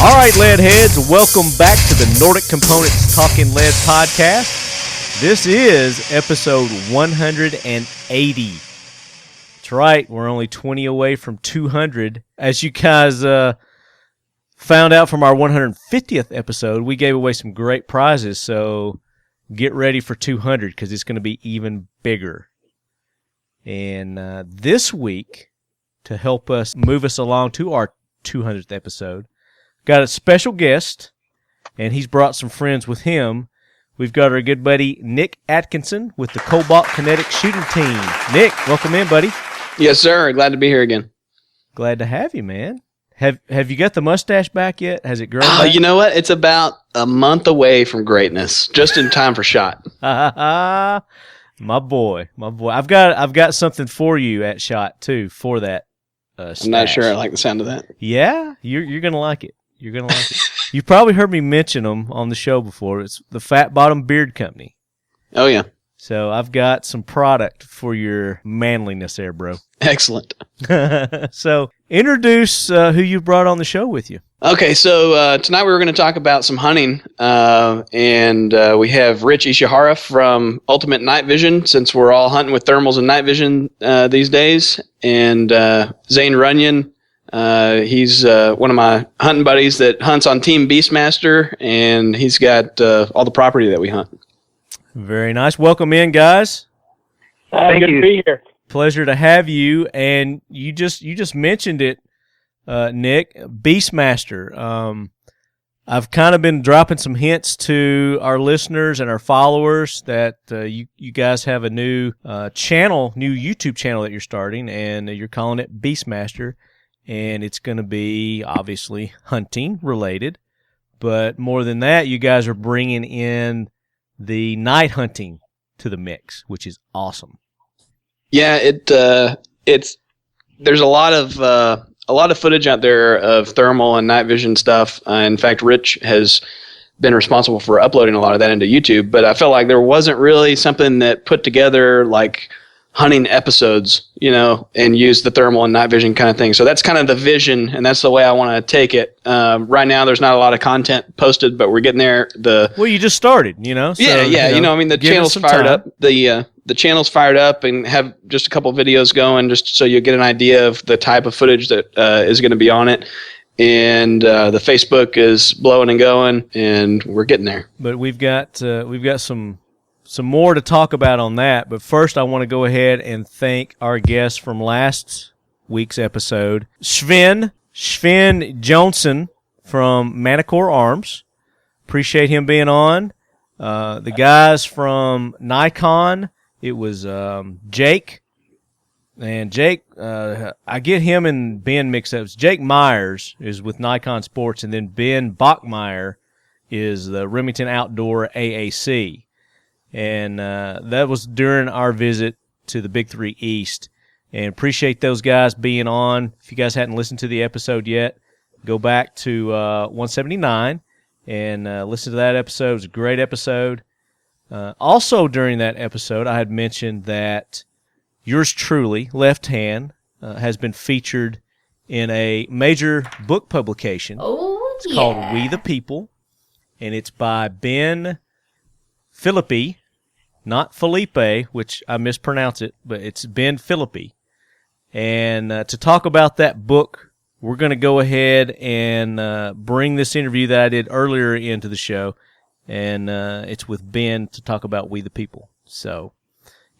All right, lead heads, welcome back to the Nordic Components Talking Lead podcast. This is episode 180. That's right, we're only 20 away from 200. As you guys found out from our 150th episode, we gave away some great prizes, so get ready for 200 because it's going to be even bigger. And this week, to help us move us along to our 200th episode, got a special guest, and he's brought some friends with him. We've got our good buddy Nick Atkinson with the Cobalt Kinetics shooting team. Nick, welcome in, buddy. Yes, sir. Glad to be here again. Glad to have you, man. Have you got the mustache back yet? Has it grown back? You know what? It's about a month away from greatness, just in time for SHOT. My boy. I've got something for you at SHOT too for that. I'm not sure I like the sound of that. Yeah, you're gonna like it. You're going to like it. You've probably heard me mention them on the show before. It's the Fat Bottom Beard Company. Oh, yeah. So I've got some product for your manliness there, bro. Excellent. So introduce who you brought on the show with you. Okay, so tonight we were going to talk about some hunting, and we have Rich Ishihara from Ultimate Night Vision, since we're all hunting with thermals and night vision these days, and Zane Runyon. He's one of my hunting buddies that hunts on Team Beastmaster, and he's got all the property that we hunt. Very nice. Welcome in, guys. Good to be here. Pleasure to have you. And you just mentioned it, Nick, Beastmaster. I've kind of been dropping some hints to our listeners and our followers that you guys have a new YouTube channel that you're starting, and you're calling it Beastmaster. And it's going to be, obviously, hunting related. But more than that, you guys are bringing in the night hunting to the mix, which is awesome. Yeah, there's a lot of footage out there of thermal and night vision stuff. In fact, Rich has been responsible for uploading a lot of that into YouTube. But I felt like there wasn't really something that put together like hunting episodes, and use the thermal and night vision kind of thing. So that's kind of the vision, and that's the way I want to take it. Right now, there's not a lot of content posted, but we're getting there. Well, you just started, So, the channel's fired up. The channel's fired up, and have just a couple videos going, just so you get an idea of the type of footage that is going to be on it. And the Facebook is blowing and going, and we're getting there. But we've got some more to talk about on that, but first I want to go ahead and thank our guest from last week's episode, Sven Johnson from Manticore Arms. Appreciate him being on. The guys from Nikon, it was Jake. And Jake, I get him and Ben mixed up. Jake Myers is with Nikon Sports, and then Ben Bachmeyer is the Remington Outdoor AAC. And that was during our visit to the Big 3 East. And appreciate those guys being on. If you guys hadn't listened to the episode yet, go back to 179 and listen to that episode. It was a great episode. Also during that episode, I had mentioned that yours truly, Left Hand, has been featured in a major book publication. It's called We the People, and it's by Ben Philippi. Not Felipe, which I mispronounce it, but it's Ben Philippi. And to talk about that book, we're going to go ahead and bring this interview that I did earlier into the show. And it's with Ben to talk about We the People. So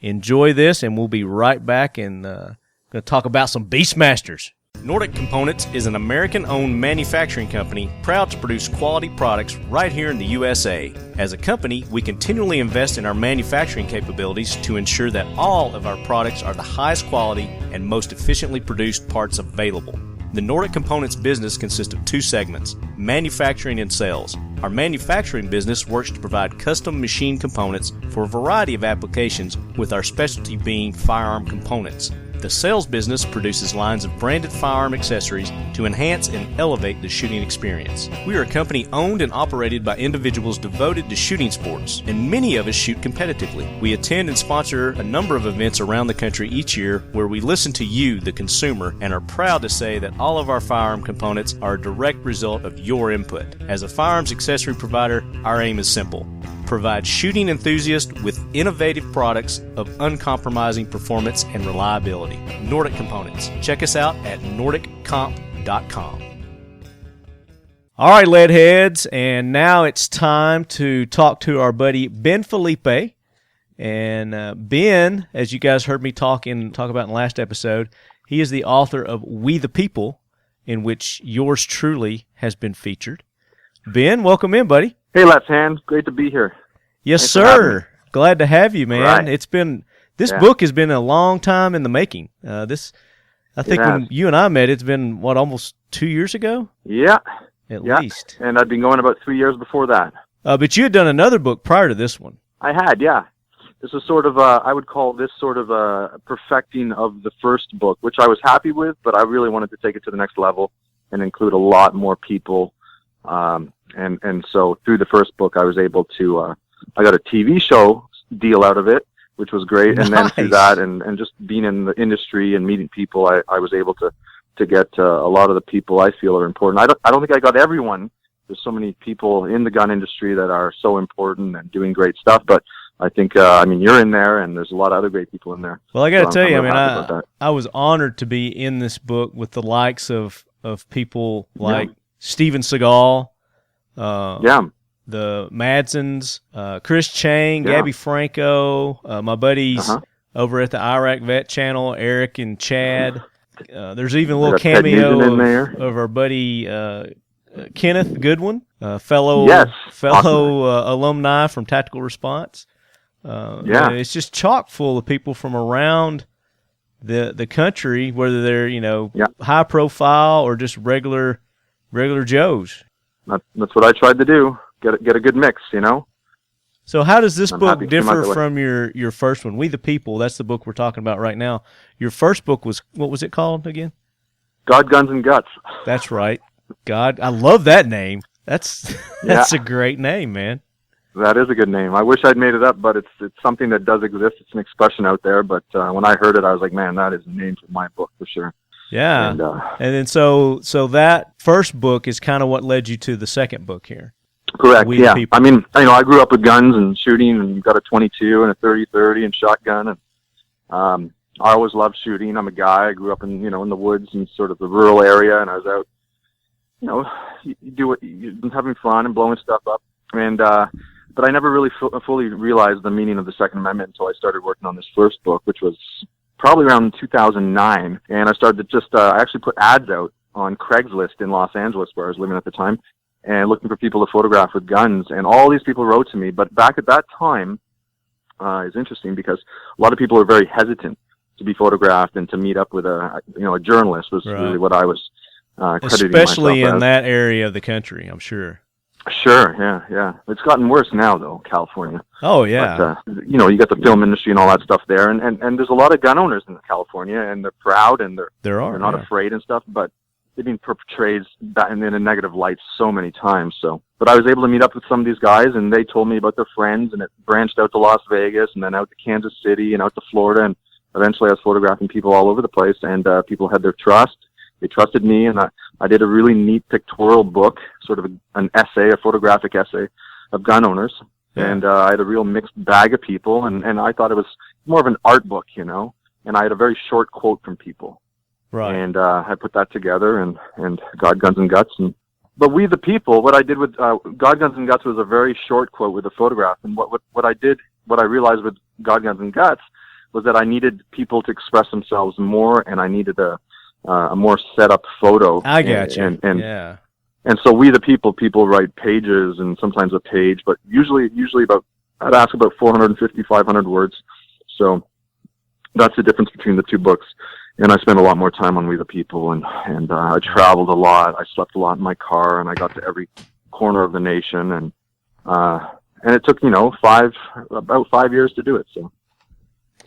enjoy this, and we'll be right back and going to talk about some Beastmasters. Nordic Components is an American-owned manufacturing company proud to produce quality products right here in the USA. As a company, we continually invest in our manufacturing capabilities to ensure that all of our products are the highest quality and most efficiently produced parts available. The Nordic Components business consists of two segments, manufacturing and sales. Our manufacturing business works to provide custom machine components for a variety of applications, with our specialty being firearm components. The sales business produces lines of branded firearm accessories to enhance and elevate the shooting experience. We are a company owned and operated by individuals devoted to shooting sports, and many of us shoot competitively. We attend and sponsor a number of events around the country each year where we listen to you, the consumer, and are proud to say that all of our firearm components are a direct result of your input. As a firearms accessory provider, our aim is simple. Provide shooting enthusiasts with innovative products of uncompromising performance and reliability. Nordic Components. Check us out at nordiccomp.com. All right, lead heads, and now it's time to talk to our buddy Ben Felipe. And Ben, as you guys heard me talk about in the last episode, he is the author of We the People, in which yours truly has been featured. Ben, welcome in, buddy. Hey, Left Hand. Great to be here. Yes, Thanks sir. Glad to have you, man. Right. It's been book has been a long time in the making. I think when you and I met, it's been almost 2 years ago. Yeah, at least. And I'd been going about 3 years before that. But you had done another book prior to this one. I had, yeah. This was sort of I would call this sort of a perfecting of the first book, which I was happy with, but I really wanted to take it to the next level and include a lot more people. And so through the first book, I was able to. I got a TV show deal out of it, which was great. Nice. And then through that and just being in the industry and meeting people, I was able to get a lot of the people I feel are important. I don't think I got everyone. There's so many people in the gun industry that are so important and doing great stuff. But I think, you're in there and there's a lot of other great people in there. Well, I got to tell you, really I was honored to be in this book with the likes of people like Steven Seagal, the Madsons, Chris Chang, Gabby Franco, my buddies over at the Iraq Vet Channel, Eric and Chad. There's even a little cameo of our buddy Kenneth Goodwin, fellow alumni from Tactical Response. It's just chock full of people from around the country, whether they're high profile or just regular Joes. That's what I tried to do. Get a good mix, So how does this book differ from your first one? We the People, that's the book we're talking about right now. Your first book was, what was it called again? God, Guns, and Guts. That's right. God, I love that name. That's a great name, man. That is a good name. I wish I'd made it up, but it's something that does exist. It's an expression out there, but when I heard it, I was like, man, that is a name for my book for sure. Yeah. And then so that first book is kind of what led you to the second book here. Correct. Yeah. I mean, I grew up with guns and shooting, and got a .22 and a .30 and shotgun, and I always loved shooting. I'm a guy. I grew up in in the woods and sort of the rural area, and I was out, having fun and blowing stuff up, and but I never really fully realized the meaning of the Second Amendment until I started working on this first book, which was probably around 2009, and I started to I actually put ads out on Craigslist in Los Angeles, where I was living at the time, and looking for people to photograph with guns, and all these people wrote to me. But back at that time, is interesting because a lot of people are very hesitant to be photographed and to meet up with a journalist was really what I was crediting especially myself in as. That area of the country, I'm sure. Sure, yeah. It's gotten worse now, though, California. Oh, yeah. But, you got the film industry and all that stuff there, and there's a lot of gun owners in California, and they're proud, and they're not afraid and stuff, but they've been portrayed in a negative light so many times. But I was able to meet up with some of these guys, and they told me about their friends, and it branched out to Las Vegas, and then out to Kansas City, and out to Florida, and eventually I was photographing people all over the place, and people had their trust. They trusted me, and I did a really neat pictorial book, sort of an essay, a photographic essay of gun owners. Yeah. And I had a real mixed bag of people, and I thought it was more of an art book, and I had a very short quote from people. Right. And I put that together and God, Guns, and Guts. But We the People, what I did with God, Guns, and Guts was a very short quote with a photograph. And what I realized with God, Guns, and Guts was that I needed people to express themselves more, and I needed a more set up photo. I got you. Yeah. And so We the people write pages and sometimes a page, but usually I'd ask about 450, 500 words. So that's the difference between the two books. And I spent a lot more time on We the People, and I traveled a lot. I slept a lot in my car, and I got to every corner of the nation, and it took about 5 years to do it. So.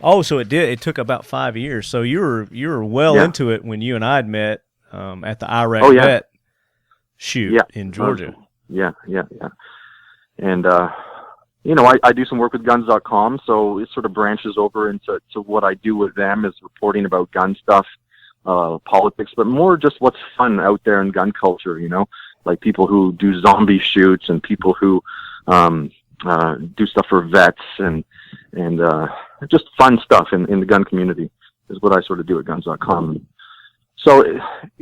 Oh, so it did. It took about 5 years. So you were well into it when you and I had met at the Iraq Vet shoot in Georgia. Yeah. And I do some work with guns.com, so it sort of branches over into what I do with them is reporting about gun stuff, politics, but more just what's fun out there in gun culture. Like people who do zombie shoots and people who do stuff for vets and just fun stuff in the gun community is what I sort of do at guns.com. So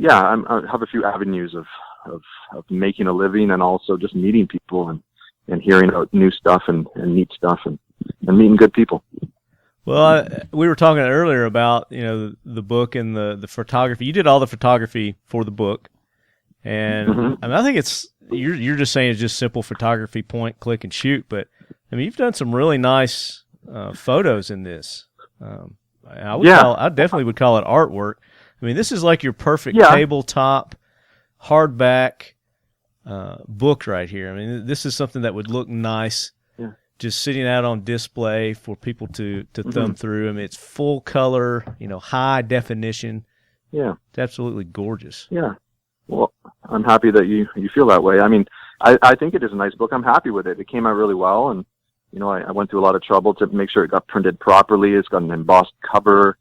I have a few avenues of making a living and also just meeting people and hearing about new stuff and neat stuff and meeting good people. Well, we were talking earlier about the book and the photography. You did all the photography for the book, and I think it's you're just saying it's just simple photography, point, click, and shoot. But I mean, you've done some really nice photos in this. I definitely would call it artwork. I mean, this is like your perfect tabletop hardback book right here. I mean, this is something that would look nice just sitting out on display for people to thumb through. I mean, it's full color, high definition. Yeah. It's absolutely gorgeous. Yeah. Well, I'm happy that you feel that way. I mean, I think it is a nice book. I'm happy with it. It came out really well, and I went through a lot of trouble to make sure it got printed properly. It's got an embossed cover,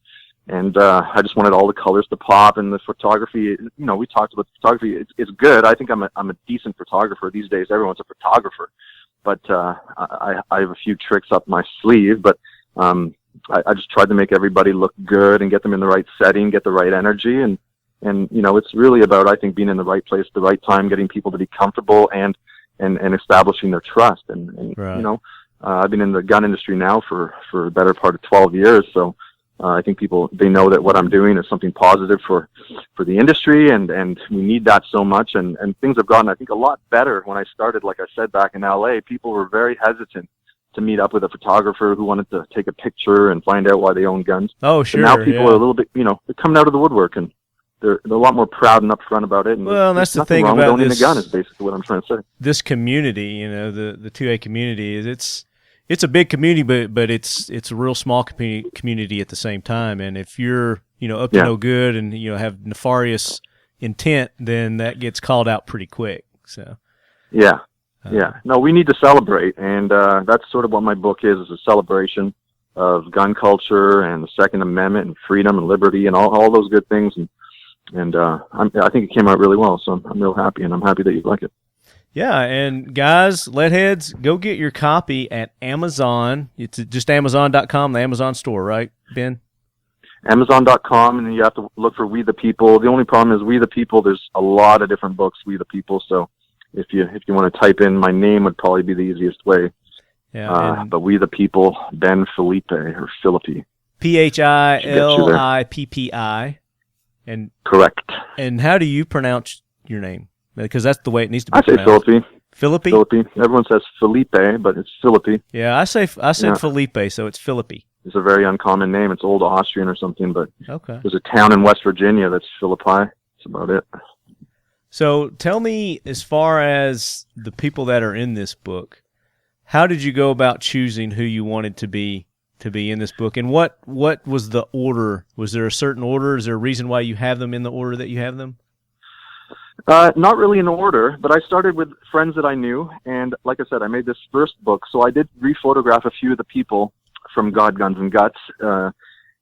and I just wanted all the colors to pop. And the photography, we talked about the photography. It's good. I think I'm a decent photographer these days. Everyone's a photographer, but I have a few tricks up my sleeve. But I just tried to make everybody look good and get them in the right setting, get the right energy, and it's really about, I think, being in the right place at the right time, getting people to be comfortable and establishing their trust. And right. I've been in the gun industry now for the better part of 12 years. So I think they know that what I'm doing is something positive for the industry, and we need that so much. And things have gotten, I think, a lot better. When I started, like I said, back in LA, people were very hesitant to meet up with a photographer who wanted to take a picture and find out why they own guns. Oh, sure. But now people are a little bit, they're coming out of the woodwork, and they're a lot more proud and upfront about it. And that's the thing about owning a gun is basically what I'm trying to say. This community, the 2A community, it's a big community, but it's a real small community at the same time. And if you're up to no good and have nefarious intent, then that gets called out pretty quick. So no, we need to celebrate, and that's sort of what my book is a celebration of gun culture and the Second Amendment and freedom and liberty and all those good things. And I think it came out really well, so I'm real happy, and I'm happy that you like it. Yeah, and guys, leadheads, go get your copy at Amazon. It's just Amazon.com, the Amazon store, right, Ben? Amazon.com, and you have to look for We the People. The only problem is We the People, there's a lot of different books, We the People, so if you want to type in my name would probably be the easiest way. Yeah, but We the People, Ben Felipe, or Philippi. Philippi. And correct. And how do you pronounce your name? Because that's the way it needs to be pronounced. I say Philippi. Philippi? Philippi. Everyone says Felipe, but it's Philippi. Yeah, I said Felipe, so it's Philippi. It's a very uncommon name. It's Old Austrian or something, but okay. There's a town in West Virginia that's Philippi. That's about it. So tell me, as far as the people that are in this book, how did you go about choosing who you wanted to be in this book, and what was the order? Was there a certain order? Is there a reason why you have them in the order that you have them? Not really in order, but I started with friends that I knew, and like I said, I made this first book, so I did rephotograph a few of the people from God, Guns, and Guts,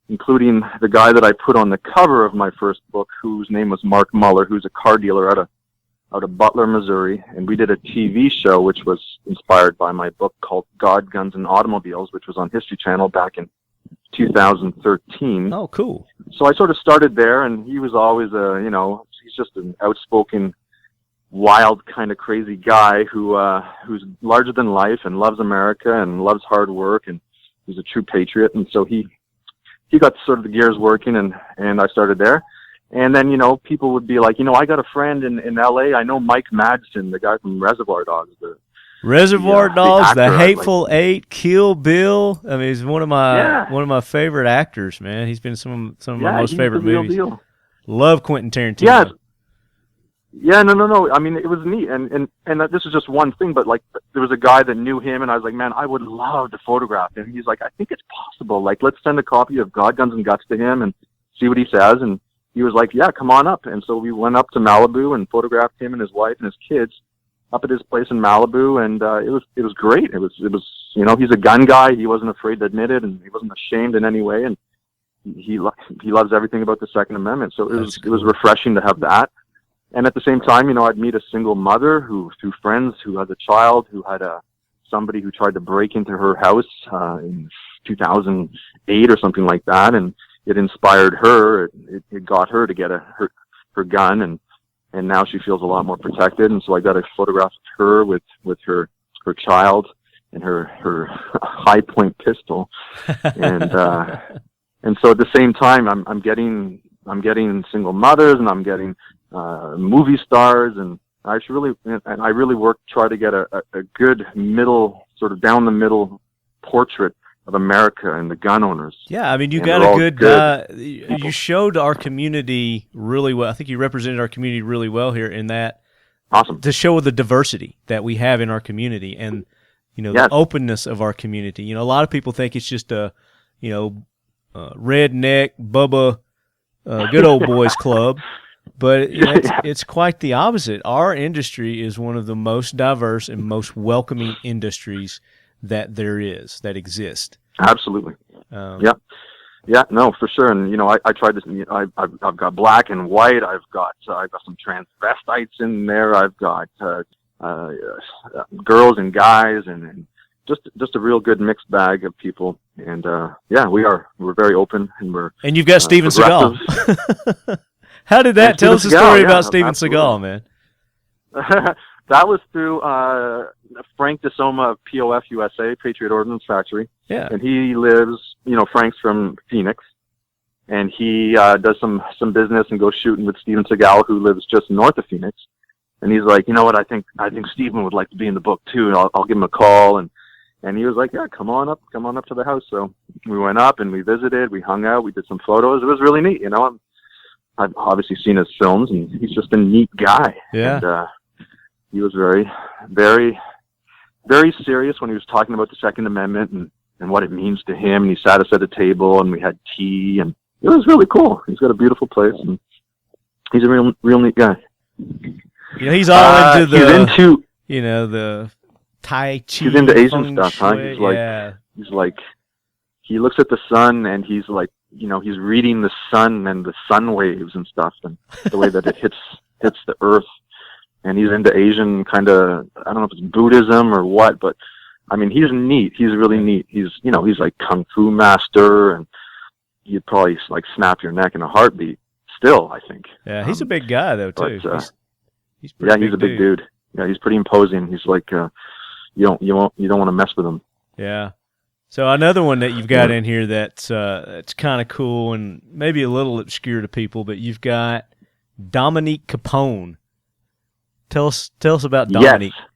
including the guy that I put on the cover of my first book, whose name was Mark Muller, who's a car dealer out of Butler, Missouri, and we did a TV show which was inspired by my book called God, Guns, and Automobiles, which was on History Channel back in 2013. Oh, cool. So I sort of started there, and he was always he's just an outspoken, wild, kind of crazy guy who's larger than life and loves America and loves hard work, and he's a true patriot. And so he got sort of the gears working, and I started there. And then, people would be like, I got a friend in LA. I know Mike Madsen, the guy from Reservoir Dogs. Reservoir Dogs, the Hateful Eight, Kill Bill. I mean, he's one of my favorite actors, man. He's been some of my most favorite movies. Deal. Love Quentin Tarantino. Yeah. Yeah, no. I mean, it was neat, and this is just one thing, but like, there was a guy that knew him, and I was like, man, I would love to photograph him. He's like, I think it's possible. Like, let's send a copy of God, Guns, and Guts to him and see what he says. And he was like, yeah, come on up. And so we went up to Malibu and photographed him and his wife and his kids up at his place in Malibu, and it was great. It was he's a gun guy. He wasn't afraid to admit it, and he wasn't ashamed in any way. And he loves everything about the Second Amendment. So it was refreshing to have that. And at the same time, I'd meet a single mother through friends who had a child who had somebody who tried to break into her house in 2008 or something like that, and it inspired her. It got her to get her gun, and now she feels a lot more protected. And so I got a photograph of her with her child and her high point pistol, and so at the same time, I'm getting single mothers, and I'm getting movie stars, and I really try to get a good middle, sort of down the middle portrait of America and the gun owners. Yeah, I mean, you got a good you showed our community really well. I think you represented our community really well here in that. Awesome. To show the diversity that we have in our community, and the openness of our community. A lot of people think it's just a redneck Bubba good old boys club. But it's quite the opposite. Our industry is one of the most diverse and most welcoming industries that that exist. Absolutely. Yeah, no, for sure. And I tried this. I've got black and white. I've got some transvestites in there. I've got girls and guys, and just a real good mixed bag of people. And we're very open, and you've got Steven Seagal. How did that? Tell us a story about Steven Seagal, man. That was through Frank DeSoma of POF USA, Patriot Ordnance Factory. Yeah. And he lives, Frank's from Phoenix, and he does some business and goes shooting with Steven Seagal, who lives just north of Phoenix. And he's like, you know what? I think Steven would like to be in the book too. And I'll give him a call. And he was like, yeah, come on up to the house. So we went up and we visited. We hung out. We did some photos. It was really neat. I've obviously seen his films, and he's just a neat guy. Yeah. And he was very, very, very serious when he was talking about the Second Amendment and what it means to him. And he sat us at a table, and we had tea, and it was really cool. He's got a beautiful place, and he's a real neat guy. He's all into he's into the Tai Chi. He's into Asian stuff, huh? He's he looks at the sun, and he's like, he's reading the sun and the sun waves and stuff, and the way that it hits the earth. And he's into Asian kind of, I don't know if it's Buddhism or what, but I mean, he's neat. He's really neat. He's like Kung Fu master, and you'd probably like snap your neck in a heartbeat still, I think. Yeah, he's a big guy though, too. But, he's a big dude. Yeah, he's pretty imposing. He's like, you don't want to mess with him. Yeah. So another one that you've got in here that's kind of cool and maybe a little obscure to people, but you've got Dominique Capone. Tell us about Dominique. Yes.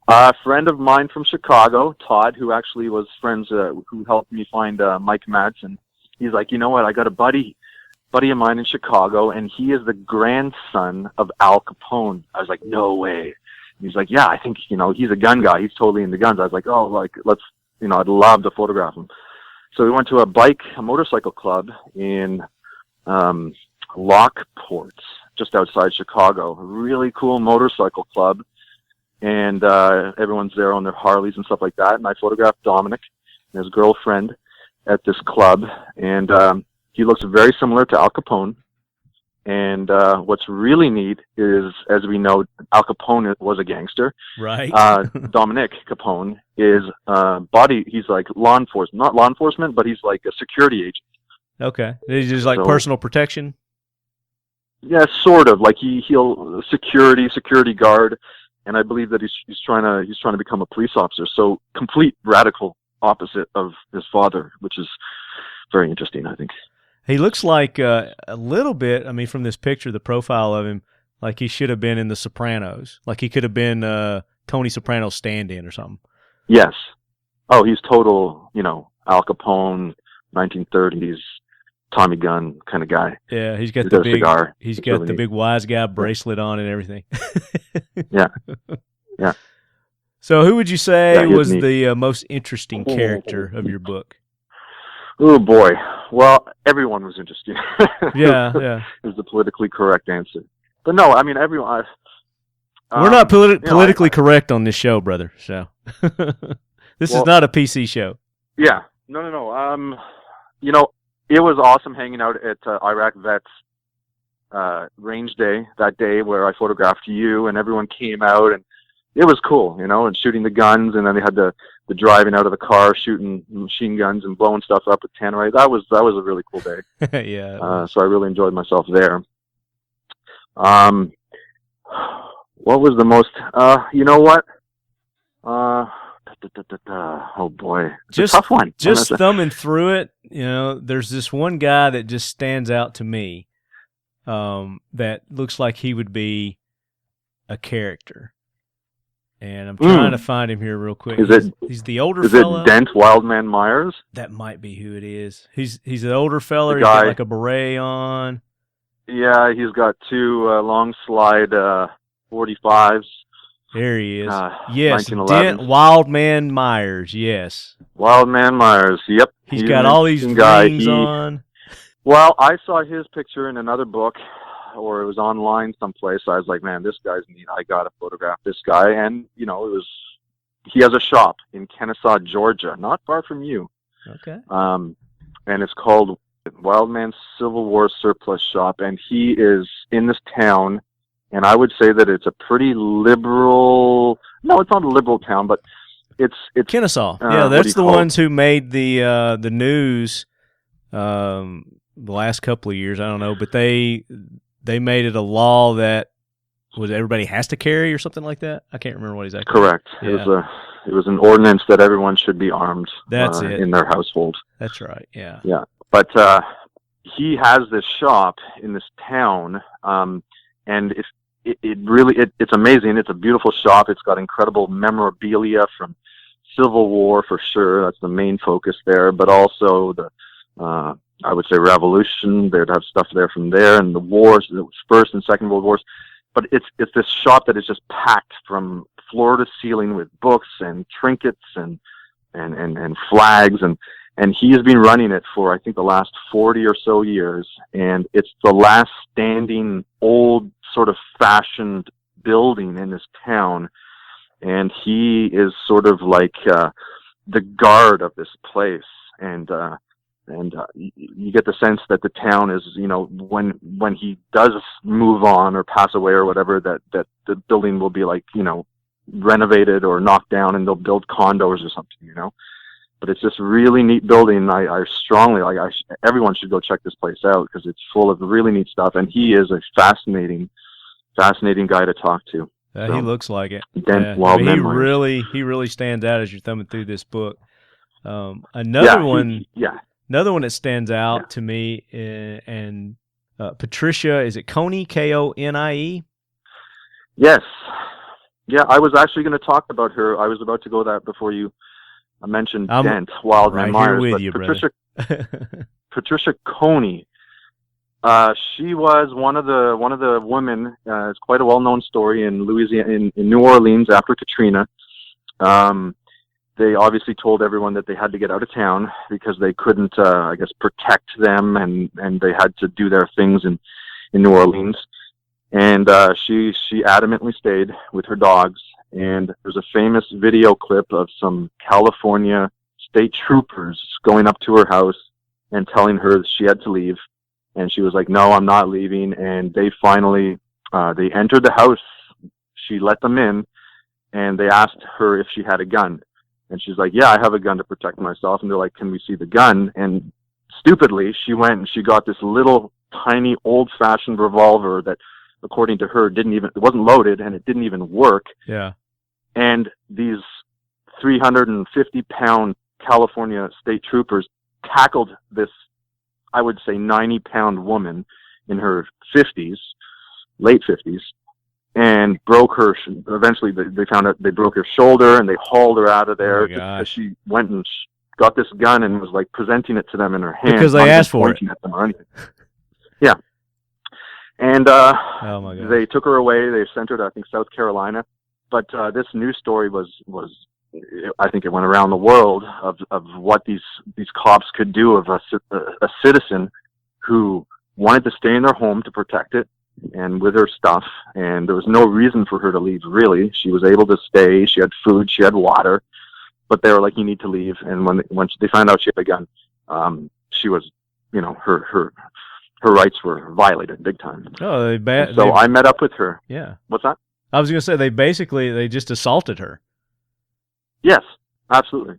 A friend of mine from Chicago, Todd, who actually was friends who helped me find Mike Madsen. He's like, you know what? I got a buddy of mine in Chicago, and he is the grandson of Al Capone. I was like, no way. He's like, yeah, I think he's a gun guy. He's totally into guns. I was like, oh, let's. I'd love to photograph him. So we went to a motorcycle club in Lockport, just outside Chicago. A really cool motorcycle club. And everyone's there on their Harleys and stuff like that. And I photographed Dominic and his girlfriend at this club. And he looks very similar to Al Capone. And what's really neat is, as we know, Al Capone was a gangster. Right. Dominic Capone is he's like not law enforcement, but he's like a security agent. Okay. He's just like personal protection? Yeah, sort of. Like he'll security guard, and I believe that he's trying to become a police officer. So complete radical opposite of his father, which is very interesting, I think. He looks like a little bit, I mean, from this picture, the profile of him, like he should have been in The Sopranos. Like he could have been Tony Soprano's stand-in or something. Yes. Oh, he's total, Al Capone, 1930s, Tommy gun kind of guy. Yeah, he's got He's the got a big cigar. he's It's got really the neat. big wise guy bracelet on and everything. Yeah. Yeah. So who would you say Yeah, he's was neat. the most interesting character of your book? Oh boy. Well, everyone was interesting. Yeah. Is the politically correct answer. But no, I mean everyone. We're not politically correct on this show, brother. So this is not a PC show. Yeah. No. You know, it was awesome hanging out at Iraq Vets range day that day where I photographed you, and everyone came out, and it was cool, you know, and shooting the guns, and then they had the driving out of the car, shooting machine guns and blowing stuff up with tannerite. That was a really cool day. Yeah. So I really enjoyed myself there. What was the most? You know what? Oh boy, it's a tough one. Just thumbing through it, you know, there's this one guy that just stands out to me. That looks like he would be a character. And I'm trying to find him here real quick. He's the older fella. Is it Dent Wildman Myers? That might be who it is. He's an older fella. He's got like a beret on. Yeah, he's got two long slide 45s. There he is. Yes, 1911. Dent Wildman Myers. Yes. Wildman Myers. Yep. He's got all these rings on. Well, I saw his picture in another book, or it was online someplace. I was like, man, this guy's neat. I got to photograph this guy. And, you know, he has a shop in Kennesaw, Georgia, not far from you. Okay. And it's called Wildman Civil War Surplus Shop. And he is in this town, and I would say that it's a pretty liberal, no, it's not a liberal town, but it's Kennesaw. Yeah, that's the ones who made the news the last couple of years. I don't know, but they made it a law that everybody has to carry or something like that. I can't remember what exactly. Correct. Yeah. It was an ordinance that everyone should be armed. That's it. In their household. That's right. Yeah. Yeah, but he has this shop in this town, and it's amazing. It's a beautiful shop. It's got incredible memorabilia from Civil War for sure. That's the main focus there, but also the I would say Revolution. They'd have stuff there from there, and the wars, the First and Second World Wars. But it's this shop that is just packed from floor to ceiling with books and trinkets and flags, and he has been running it for I think the last 40 or so years, and it's the last standing old sort of fashioned building in this town, and he is sort of like the guard of this place, and you get the sense that the town is, you know, when he does move on or pass away or whatever, that the building will be like, you know, renovated or knocked down, and they'll build condos or something, you know. But it's this really neat building. I strongly everyone should go check this place out because it's full of really neat stuff, and he is a fascinating guy to talk to. He looks like it. He really stands out as you're thumbing through this book. Another one that stands out to me, and Patricia, is it Coney, Konie? Yes. Yeah, I was actually going to talk about her. I was about to go that before you mentioned Dent Wildman Myers. With you, Patricia Coney. She was one of the women. It's quite a well-known story in Louisiana, in New Orleans after Katrina. They obviously told everyone that they had to get out of town because they couldn't, I guess, protect them, and they had to do their things in New Orleans. And she adamantly stayed with her dogs. And there's a famous video clip of some California state troopers going up to her house and telling her that she had to leave. And she was like, no, I'm not leaving. And they finally, they entered the house. She let them in, and they asked her if she had a gun. And she's like, yeah, I have a gun to protect myself. And they're like, can we see the gun? And stupidly, she went and she got this little tiny old-fashioned revolver that, according to her, it wasn't loaded, and it didn't even work. Yeah. And these 350-pound California state troopers tackled this, I would say, 90-pound woman in her 50s, late 50s, and broke her. Eventually, they found out they broke her shoulder, and they hauled her out of there because she went and got this gun and was like presenting it to them in her hand because they asked for it. At them or anything. Yeah. And oh my God. They took her away. They sent her to, I think, South Carolina. But this news story was I think it went around the world of what these cops could do of a citizen who wanted to stay in their home to protect it and with her stuff, and there was no reason for her to leave, really. She was able to stay. She had food. She had water. But they were like, you need to leave. And when they found out she had a gun, she was, her rights were violated big time. Oh, so I met up with her. Yeah. What's that? I was going to say, they just assaulted her. Yes, absolutely.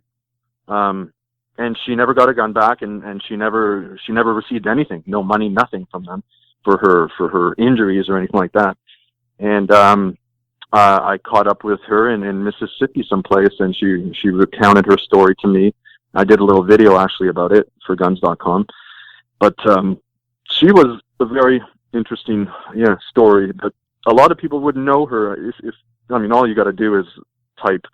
And she never got her gun back, and she never received anything, no money, nothing from them for her injuries or anything like that. And I caught up with her in Mississippi someplace, and she recounted her story to me. I did a little video actually about it for guns.com. But she was a very interesting story. But a lot of people wouldn't know her. All you got to do is type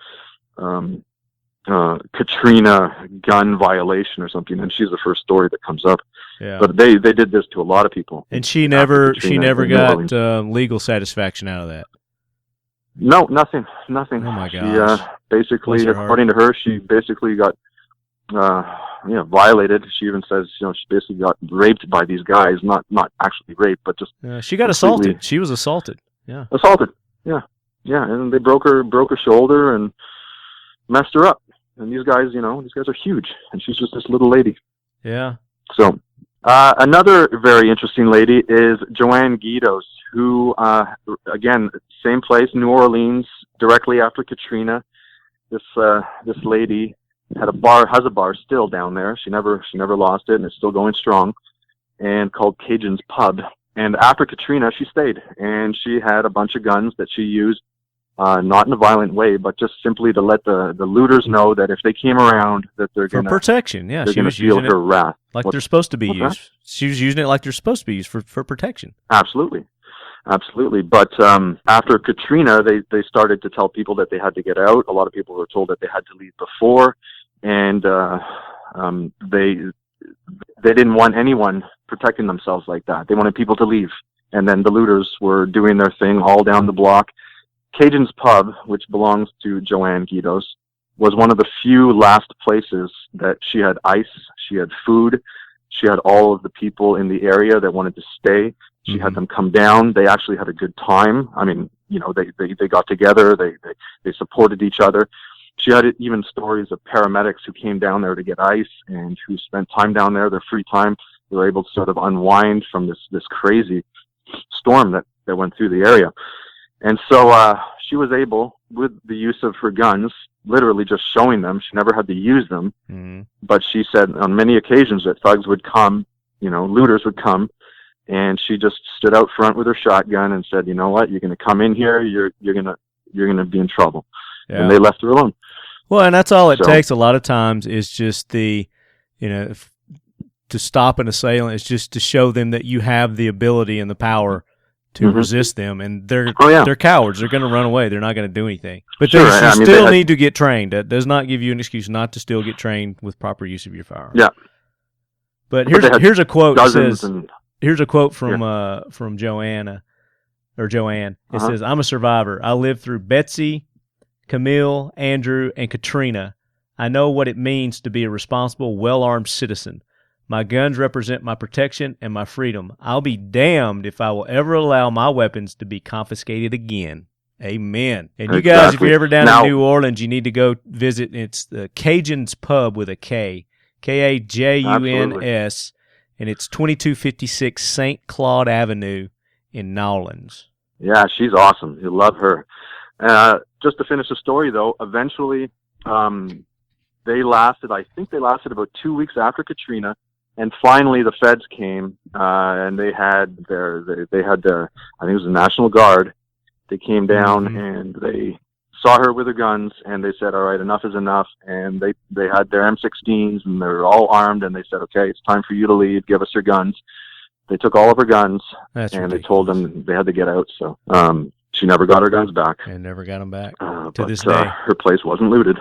Katrina gun violation or something, and she's the first story that comes up. Yeah. But they did this to a lot of people. And she never got legal satisfaction out of that. No, nothing. Oh my gosh. She basically, according to her, she basically got violated. She even says she basically got raped by these guys, not actually raped, but just she got assaulted. She was assaulted. Yeah. Assaulted. Yeah. Yeah, and they broke her shoulder and messed her up. And these guys are huge, and she's just this little lady. Yeah. So, another very interesting lady is Joanne Guidos, who, again, same place, New Orleans, directly after Katrina. This lady has a bar still down there. She never lost it, and it's still going strong, and called Cajun's Pub. And after Katrina, she stayed, and she had a bunch of guns that she used. Not in a violent way, but just simply to let the looters know that if they came around, that they're going to... For protection, yeah. She was using her wrath. Like they're supposed to be used. She was using it like they're supposed to be used for protection. Absolutely. But after Katrina, they started to tell people that they had to get out. A lot of people were told that they had to leave before, and they didn't want anyone protecting themselves like that. They wanted people to leave. And then the looters were doing their thing all down the block. Cajun's Pub, which belongs to Joanne Guidos, was one of the few last places that she had ice, she had food, she had all of the people in the area that wanted to stay. She had them come down. They actually had a good time. I mean, they got together, they supported each other. She had even stories of paramedics who came down there to get ice and who spent time down there, their free time. They were able to sort of unwind from this crazy storm that went through the area. And so she was able, with the use of her guns, literally just showing them. She never had to use them. But she said on many occasions that thugs would come, looters would come, and she just stood out front with her shotgun and said, you know what, you're going to come in here, you're going to be in trouble. Yeah. And they left her alone. Well, and that's all it takes a lot of times is just to stop an assailant is just to show them that you have the ability and the power to resist them, and they're cowards. They're going to run away. They're not going to do anything. But they still need to get trained. That does not give you an excuse not to still get trained with proper use of your firearm. Yeah. But here's a quote. Here's a quote from Joanne. It says, "I'm a survivor. I lived through Betsy, Camille, Andrew, and Katrina. I know what it means to be a responsible, well-armed citizen. My guns represent my protection and my freedom. I'll be damned if I will ever allow my weapons to be confiscated again." Amen. And you guys, if you're ever down in New Orleans, you need to go visit. It's the Cajun's Pub with a K. Kajuns. And it's 2256 St. Claude Avenue in Nolens. Yeah, she's awesome. You love her. Just to finish the story, though, eventually they lasted about 2 weeks after Katrina. And finally, the feds came, and they had their I think it was the National Guard. They came down and they saw her with her guns, and they said, "All right, enough is enough." And they had their M16s, and they were all armed, and they said, "Okay, it's time for you to leave. Give us your guns." They took all of her guns, and they told them they had to get out. So she never got her guns back. And never got them back to this day. Her place wasn't looted.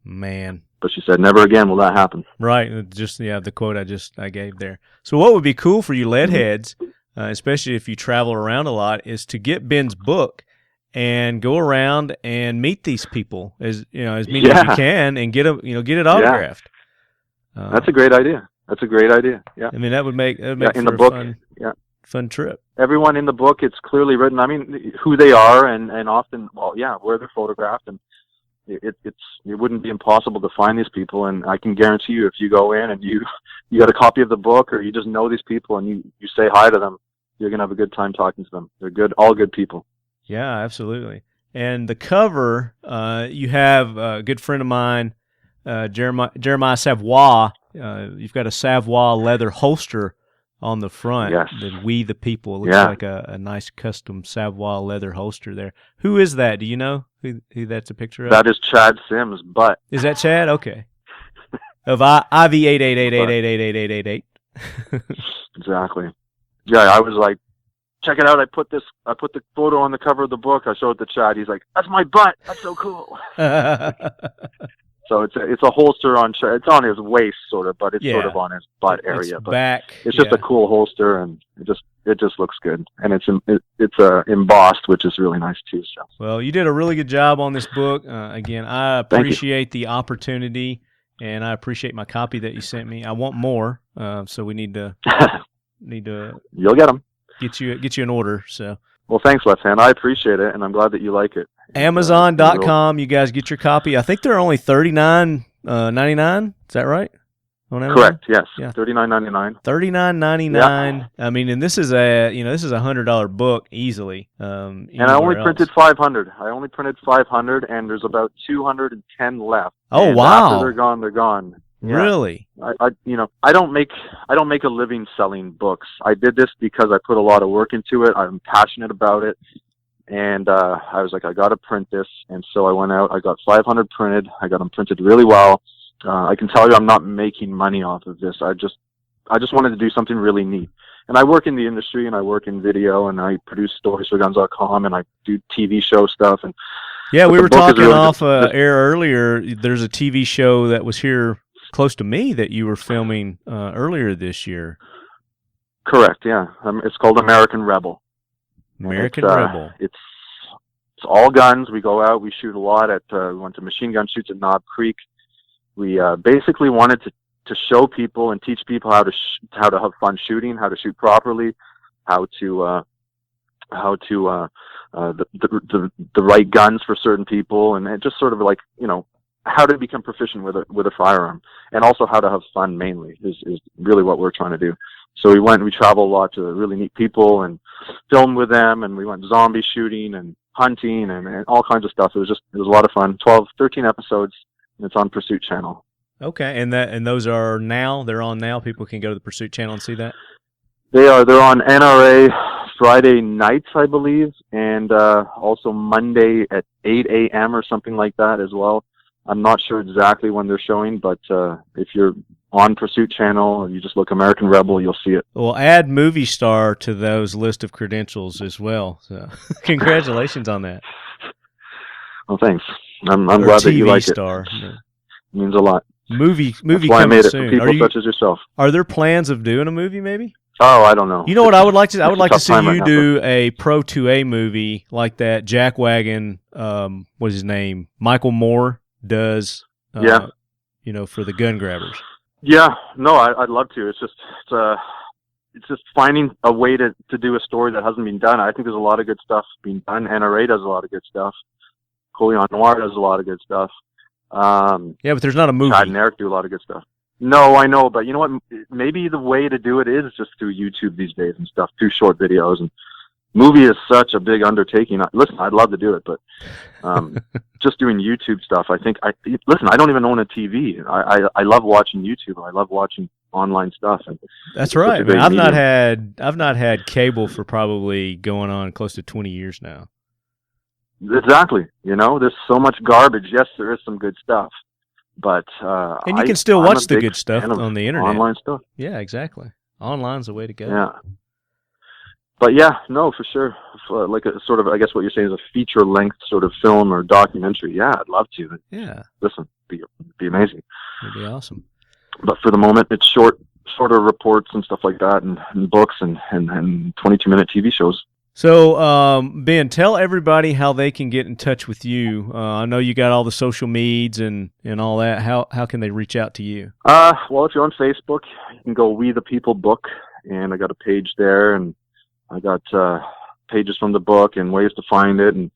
Man. But she said, never again will that happen. Right. Just, the quote I gave there. So what would be cool for you lead heads, especially if you travel around a lot, is to get Ben's book and go around and meet these people as many as you can, and get it autographed. Yeah. That's a great idea. Yeah. I mean, that would make in for the book. Fun trip. Everyone in the book, it's clearly written. I mean, who they are, and often, where they're photographed, and it wouldn't be impossible to find these people. And I can guarantee you, if you go in and you got a copy of the book, or you just know these people and you say hi to them, you're gonna have a good time talking to them. They're all good people. Yeah, absolutely. And the cover, you have a good friend of mine, Jeremiah Savoy. You've got a Savoy leather holster on the front. Yes. The We the People. It looks like a nice custom Savoy leather holster there. Who is that? Do you know who that's a picture of? That is Chad Sims, but... Is that Chad? Okay. Of IV8888888888. Exactly. Yeah, I was like, check it out. I put the photo on the cover of the book. I showed it to Chad. He's like, that's my butt. That's so cool. So it's a holster on. It's on his waist, sort of, but it's sort of on his butt area. But back. It's just a cool holster, and it just looks good, and it's embossed, which is really nice too. So. Well, you did a really good job on this book. Again, I appreciate the opportunity, and I appreciate my copy that you sent me. I want more, so we need to You'll get them. Get you an order. So. Well, thanks, Left Hand. I appreciate it, and I'm glad that you like it. Amazon.com, you guys get your copy. I think they're only $39.99. Is that right? Correct. Yes. Yeah. $39.99. $39.99. Yeah. I mean, and this is a $100 book easily. And I only printed 500. And there's about 210 left. Oh, and wow! After they're gone. Yeah. Really? I don't make a living selling books. I did this because I put a lot of work into it. I'm passionate about it. And I was like, I got to print this. And so I went out, I got 500 printed. I got them printed really well. I can tell you I'm not making money off of this. I just wanted to do something really neat. And I work in the industry, and I work in video, and I produce stories for guns.com, and I do TV show stuff. And yeah, we were talking really off air earlier. There's a TV show that was here close to me that you were filming earlier this year. Correct, yeah. It's called American Rebel. Rebel. It's all guns. We go out, we shoot a lot we went to machine gun shoots at Knob Creek. We basically wanted to show people and teach people how to have fun shooting, how to shoot properly, the right guns for certain people, and just sort of like, how to become proficient with a firearm, and also how to have fun mainly is really what we're trying to do. So we travel a lot to really neat people and film with them, and we went zombie shooting and hunting and all kinds of stuff. It was a lot of fun. 13 episodes, and it's on Pursuit Channel. Okay, and those are now, they're on now. People can go to the Pursuit Channel and see that? They're on NRA Friday nights, I believe, and also Monday at 8 a.m. or something like that as well. I'm not sure exactly when they're showing, but if you're on Pursuit Channel and you just look American Rebel, you'll see it. Well, add Movie Star to those list of credentials as well. So, congratulations on that. Well, thanks. I'm glad that you like star. It. It means a lot. Movie That's why I made it for people such as yourself. Are there plans of doing a movie, maybe? Oh, I don't know. You know what I would like to? I would like to see you do a Pro 2A movie like that. Jackwagon. What's his name? Michael Moore does. For the gun grabbers. Yeah, no, I'd love to. It's just finding a way to do a story that hasn't been done. I think there's a lot of good stuff being done. NRA does a lot of good stuff. Colion Noir does a lot of good stuff. But there's not a movie. Chad and Eric do a lot of good stuff. No, I know, but you know what? Maybe the way to do it is just through YouTube these days and stuff, through short videos. And movie is such a big undertaking. Listen, I'd love to do it, but just doing YouTube stuff, I don't even own a TV. I love watching YouTube. I love watching online stuff. And that's right. Man, I've not had cable for probably going on close to 20 years now. Exactly. There's so much garbage. Yes, there is some good stuff, but and you can still watch the good stuff on the internet. Online stuff. Yeah, exactly. Online's the way to go. Yeah. But yeah, no, for sure. Like a sort of, I guess what you're saying is a feature-length sort of film or documentary. Yeah, I'd love to. Yeah. Listen, be be amazing. It'd be awesome. But for the moment, it's shorter reports and stuff like that, and books and 22-minute TV shows. So, Ben, tell everybody how they can get in touch with you. I know you got all the social medias and all that. How can they reach out to you? Well, if you're on Facebook, you can go We the People Book, and I got a page there, and I got pages from the book and ways to find it. And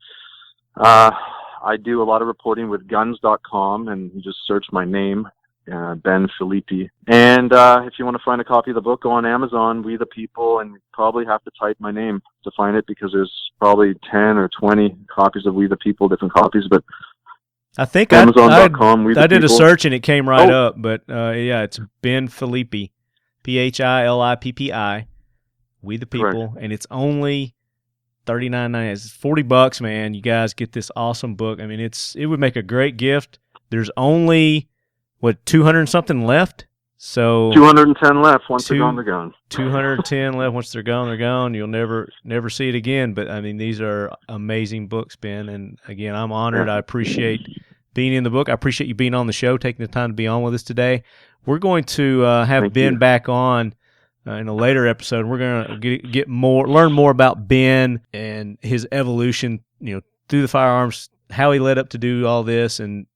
I do a lot of reporting with guns.com, and you just search my name, Ben Filippi. And if you want to find a copy of the book, go on Amazon, We the People, and you probably have to type my name to find it, because there's probably 10 or 20 copies of We the People, different copies. But I think Amazon.com, I did a search and it came right up. But yeah, it's Ben Filippi, Philippi, We the People, correct. And it's only $39.99. It's $40, man. You guys get this awesome book. I mean, it would make a great gift. There's only 200 and something left? So 210 left. Once they're gone, they're gone. 210 left. Once they're gone, they're gone. You'll never see it again. But I mean, these are amazing books, Ben. And again, I'm honored. I appreciate being in the book. I appreciate you being on the show, taking the time to be on with us today. We're going to have Ben back on in a later episode. We're going to learn more about Ben and his evolution, through the firearms, how he led up to do all this, and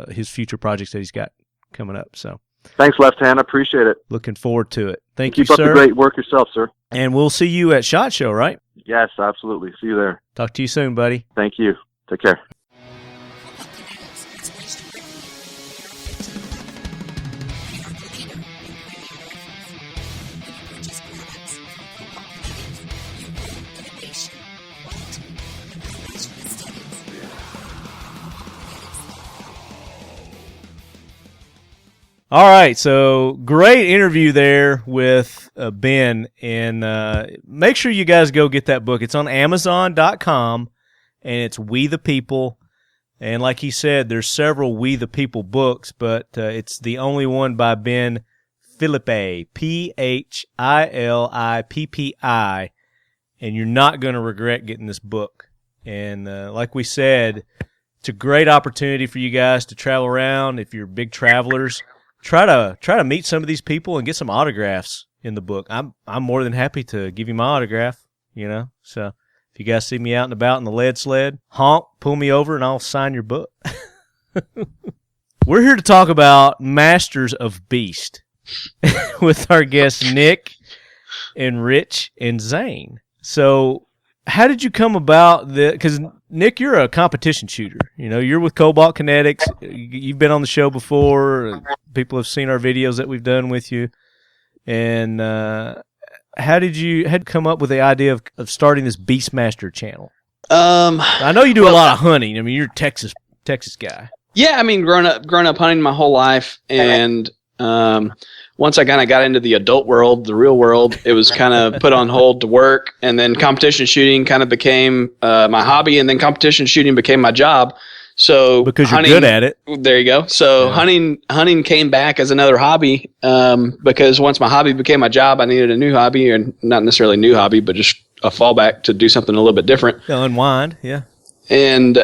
his future projects that he's got coming up. So thanks, Left Hand. I appreciate it. Looking forward to it. Thank you, sir. Keep up the great work yourself, sir. And we'll see you at SHOT Show, right? Yes, absolutely. See you there. Talk to you soon, buddy. Thank you. Take care. All right, so great interview there with Ben, and make sure you guys go get that book. It's on Amazon.com, and it's We the People. And like he said, there's several We the People books, but it's the only one by Ben Filippi, Philippi, and you're not going to regret getting this book. And like we said, it's a great opportunity for you guys to travel around. If you're big travelers, try to meet some of these people and get some autographs in the book. I'm more than happy to give you my autograph, So if you guys see me out and about in the lead sled, honk, pull me over, and I'll sign your book. We're here to talk about Masters of Beast with our guests Nick and Rich and Zane. So how did you come about the? Because Nick, you're a competition shooter. You're with Cobalt Kinetics. You've been on the show before. People have seen our videos that we've done with you. And how did you come up with the idea of starting this Beastmaster channel? I know you do a lot of hunting. I mean, you're a Texas guy. Yeah, I mean, growing up hunting my whole life, and once I kind of got into the adult world, the real world, it was kind of put on hold to work, and then competition shooting kind of became my hobby, and then competition shooting became my job. So because you're good at it. There you go. So yeah. Hunting came back as another hobby, because once my hobby became my job, I needed a new hobby, or not necessarily a new hobby, but just a fallback to do something a little bit different. Unwind, yeah. And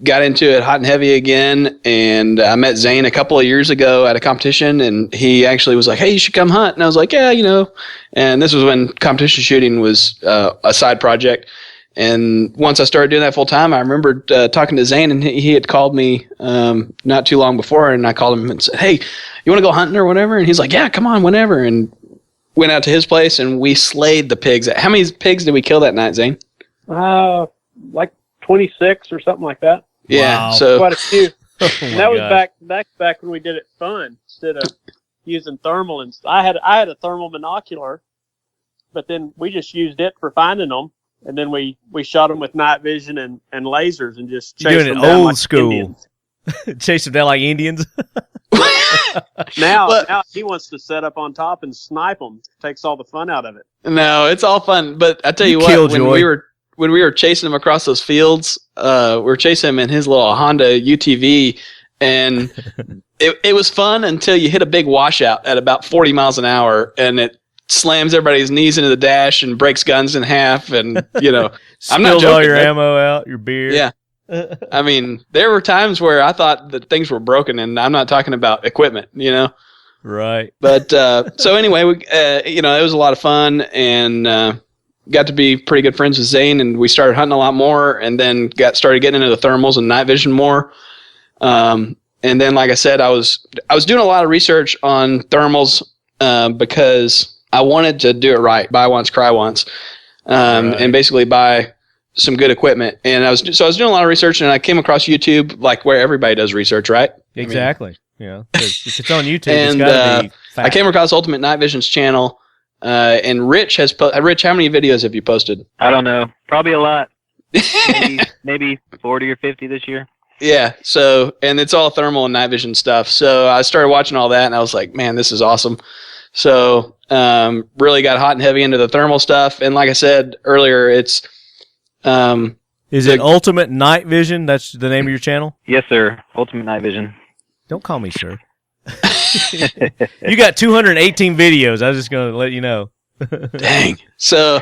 got into it hot and heavy again, and I met Zane a couple of years ago at a competition, and he actually was like, "Hey, you should come hunt." And I was like, "Yeah, And this was when competition shooting was a side project. And once I started doing that full time, I remembered talking to Zane, and he had called me not too long before, and I called him and said, "Hey, you want to go hunting or whatever?" And he's like, "Yeah, come on, whenever." And went out to his place, and we slayed the pigs. How many pigs did we kill that night, Zane? Like 26 or something like that. Yeah, wow. So quite a few. And that was back when we did it fun instead of using thermal. And I had a thermal binocular, but then we just used it for finding them. And then we shot them with night vision and lasers and just chased them down like Indians. Chase them down like Indians. Now he wants to set up on top and snipe them. Takes all the fun out of it. No, it's all fun. But I tell you what, when we were chasing him across those fields, we were chasing him in his little Honda UTV, and it was fun until you hit a big washout at about 40 miles an hour, and it slams everybody's knees into the dash and breaks guns in half, and I'm not joking. All your ammo out, your beer. Yeah, I mean, there were times where I thought that things were broken, and I'm not talking about equipment, Right. But so anyway, it was a lot of fun, and got to be pretty good friends with Zane, and we started hunting a lot more, and then started getting into the thermals and night vision more. And then, like I said, I was doing a lot of research on thermals because I wanted to do it right, buy once, cry once, and basically buy some good equipment. And I was doing a lot of research, and I came across YouTube, like where everybody does research, right? Exactly. If it's on YouTube, and, it's got to be fact. I came across Ultimate Night Vision's channel, and Rich has Rich, how many videos have you posted? I don't know. Probably a lot. maybe 40 or 50 this year. Yeah. So, and it's all thermal and night vision stuff. So I started watching all that, and I was like, man, this is awesome. So, really got hot and heavy into the thermal stuff. And like I said earlier, it's, is it Ultimate Night Vision? That's the name of your channel? Yes, sir. Ultimate Night Vision. Don't call me sir. You got 218 videos. I was just going to let you know. Dang. So,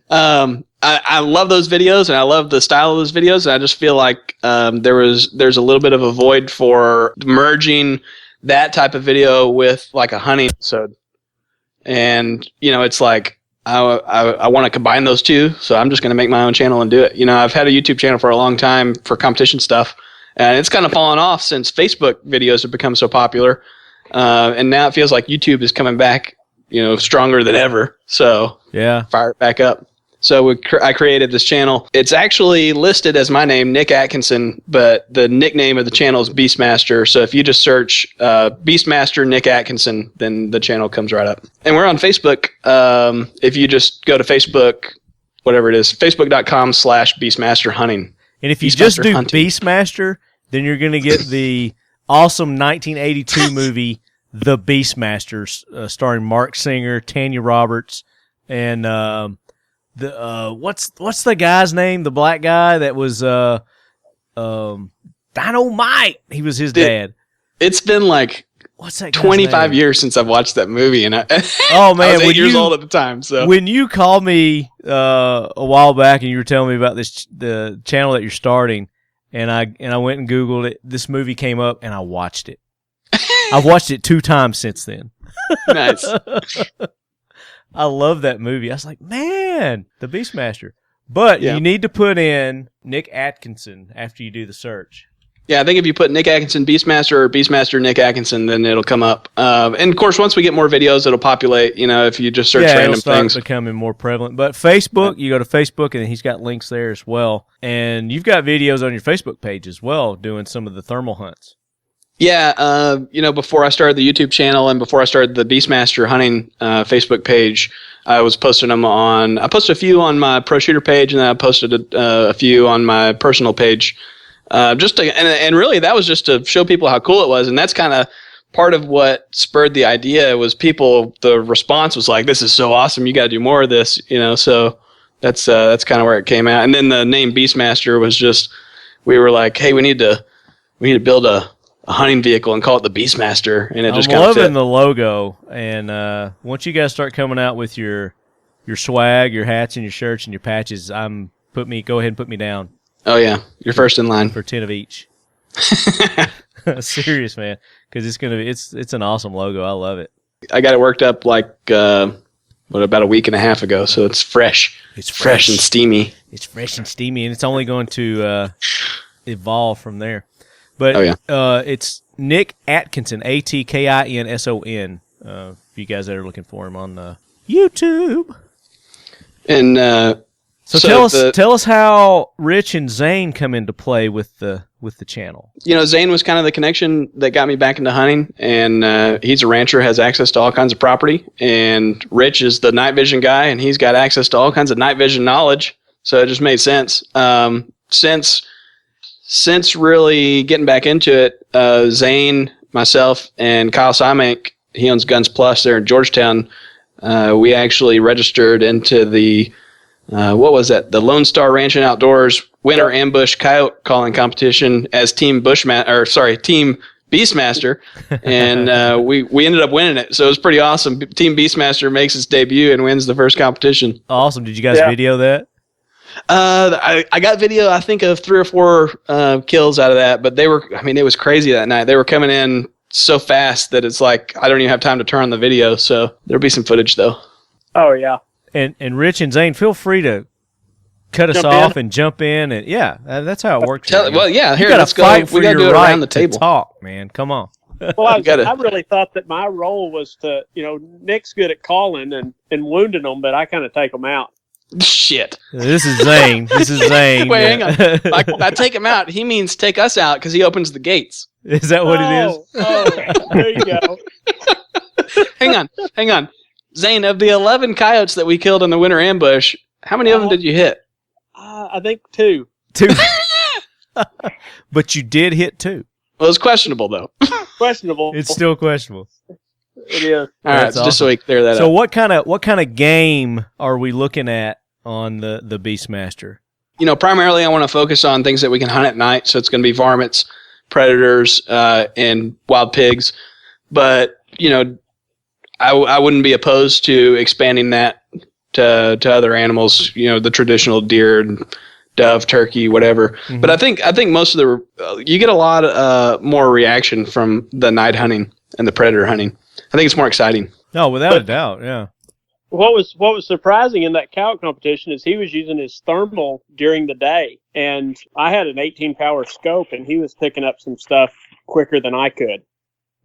I love those videos, and I love the style of those videos, and I just feel like there's a little bit of a void for merging that type of video with like a hunting episode. And it's like I want to combine those two, so I'm just going to make my own channel and do it. I've had a YouTube channel for a long time for competition stuff, and it's kind of fallen off since Facebook videos have become so popular, and now it feels like YouTube is coming back, stronger than ever. So yeah, fire it back up. So I created this channel. It's actually listed as my name, Nick Atkinson, but the nickname of the channel is Beastmaster. So if you just search Beastmaster Nick Atkinson, then the channel comes right up. And we're on Facebook. If you just go to Facebook, whatever it is, facebook.com/Beastmaster Hunting. And if you just do Beastmaster, then you're going to get the awesome 1982 movie, The Beastmaster, starring Mark Singer, Tanya Roberts, and what's the guy's name? The black guy that was Dynamite. He was his dad. It's been like what's that 25 years since I've watched that movie, and I was 8 years old at the time. So when you called me a while back and you were telling me about the channel that you're starting, and I went and Googled it, this movie came up and I watched it. I've watched it 2 times since then. Nice. I love that movie. I was like, man, The Beastmaster. But you need to put in Nick Atkinson after you do the search. Yeah, I think if you put Nick Atkinson Beastmaster or Beastmaster Nick Atkinson, then it'll come up. And of course, once we get more videos, it'll populate. If you just search random it'll things, start becoming more prevalent. But Facebook, you go to Facebook, and he's got links there as well. And you've got videos on your Facebook page as well, doing some of the thermal hunts. Yeah, before I started the YouTube channel and before I started the Beastmaster hunting Facebook page, I was posting them on. I posted a few on my pro shooter page, and then I posted a few on my personal page. And really, that was just to show people how cool it was, and that's kind of part of what spurred the idea. Was the response was like, "This is so awesome! You got to do more of this," So that's kind of where it came out. And then the name Beastmaster was just, we were like, "Hey, we need to build a hunting vehicle and call it the Beastmaster," and it just kind of fit. I'm loving the logo, and once you guys start coming out with your swag, your hats and your shirts and your patches, go ahead and put me down. Oh yeah, you're first in line for 10 of each. Serious, man, because it's an awesome logo. I love it. I got it worked up like about a week and a half ago, so it's fresh. It's fresh and steamy. It's fresh and steamy, and it's only going to evolve from there. But it's Nick Atkinson, Atkinson. If you guys are looking for him on YouTube. And so tell us how Rich and Zane come into play with the channel. Zane was kind of the connection that got me back into hunting, and he's a rancher, has access to all kinds of property. And Rich is the night vision guy, and he's got access to all kinds of night vision knowledge. So it just made sense. Since really getting back into it, Zane, myself, and Kyle Simek, he owns Guns Plus there in Georgetown. We actually registered into the the Lone Star Ranch and Outdoors Winter Ambush Coyote Calling Competition as Team Beastmaster, and we ended up winning it. So it was pretty awesome. Team Beastmaster makes its debut and wins the first competition. Awesome! Did you guys video that? I got video, I think, of 3 or 4 kills out of that, but it was crazy that night. They were coming in so fast that it's like I don't even have time to turn on the video, so there'll be some footage, though. Oh, yeah. And Rich and Zane, feel free to cut us off and jump in. And yeah, that's how it works. Here, let's go. Fight for we got to do it right around the table. To talk, man. Come on. Well, I really thought that my role was to, Nick's good at calling and wounding them, but I kind of take them out. Shit. This is Zane. Wait, hang on. I take him out. He means take us out because he opens the gates. Is that what it is? Oh, there you go. Hang on. Zane, of the 11 coyotes that we killed in the winter ambush, how many of them did you hit? I think 2. 2. But you did hit 2. Well, it's questionable, though. Questionable. It's still questionable. It is. All right, awesome. Just so we clear that up. So what kind of game are we looking at on the Beastmaster? Primarily I want to focus on things that we can hunt at night. So it's going to be varmints, predators, and wild pigs. But, I wouldn't be opposed to expanding that to other animals, the traditional deer, dove, turkey, whatever. Mm-hmm. But I think most of you get a lot more reaction from the night hunting and the predator hunting. I think it's more exciting. No, without a doubt, yeah. What was surprising in that coyote competition is he was using his thermal during the day, and I had an 18-power scope, and he was picking up some stuff quicker than I could.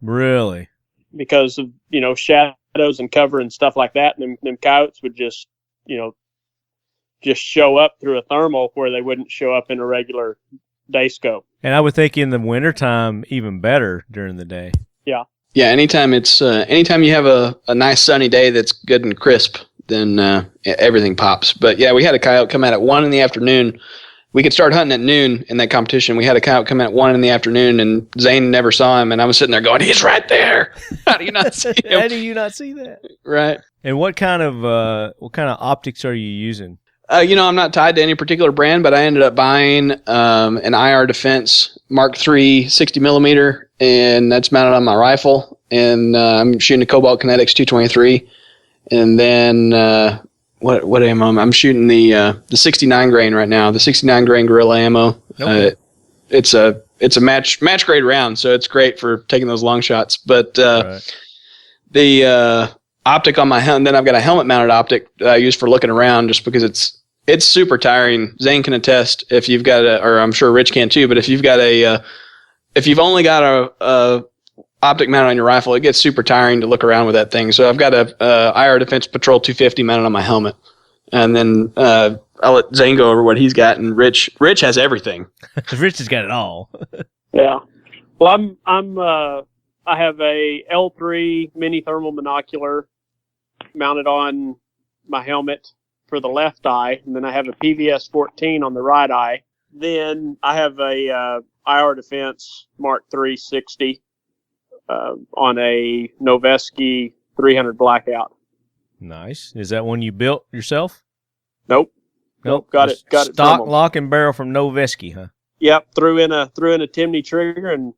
Really? Because of shadows and cover and stuff like that, and them coyotes would just show up through a thermal where they wouldn't show up in a regular day scope. And I would think in the wintertime even better during the day. Yeah. Yeah, anytime you have a nice sunny day that's good and crisp, then everything pops. But yeah, we had a coyote come out at 1 in the afternoon. We could start hunting at noon in that competition. We had a coyote come out at 1 in the afternoon, and Zane never saw him, and I was sitting there going, he's right there. How do you not see him? How do you not see that? Right. And what kind of optics are you using? I'm not tied to any particular brand, but I ended up buying an IR Defense Mark III 60 millimeter, and that's mounted on my rifle. And I'm shooting a Cobalt Kinetics 223, and then what ammo? I'm shooting the 69 grain right now, the 69 grain Gorilla ammo. Okay. It's a match grade round, so it's great for taking those long shots. But right. The optic on my helmet, then I've got a helmet mounted optic that I use for looking around, just because it's super tiring. Zane can attest if you've got or I'm sure Rich can too, but if you've got if you've only got a optic mounted on your rifle, it gets super tiring to look around with that thing. So I've got a IR Defense Patrol 250 mounted on my helmet, and then I'll let Zane go over what he's got, and Rich has everything. Rich has got it all. Yeah. Well, I have a L3 mini thermal monocular mounted on my helmet for the left eye, and then I have a PVS 14 on the right eye. Then I have a IR Defense Mark III 60 on a Noveski 300 Blackout. Nice. Is that one you built yourself? Nope. Got it. Stock, lock, and barrel from Noveski, huh? Yep. Threw in a Timney trigger, and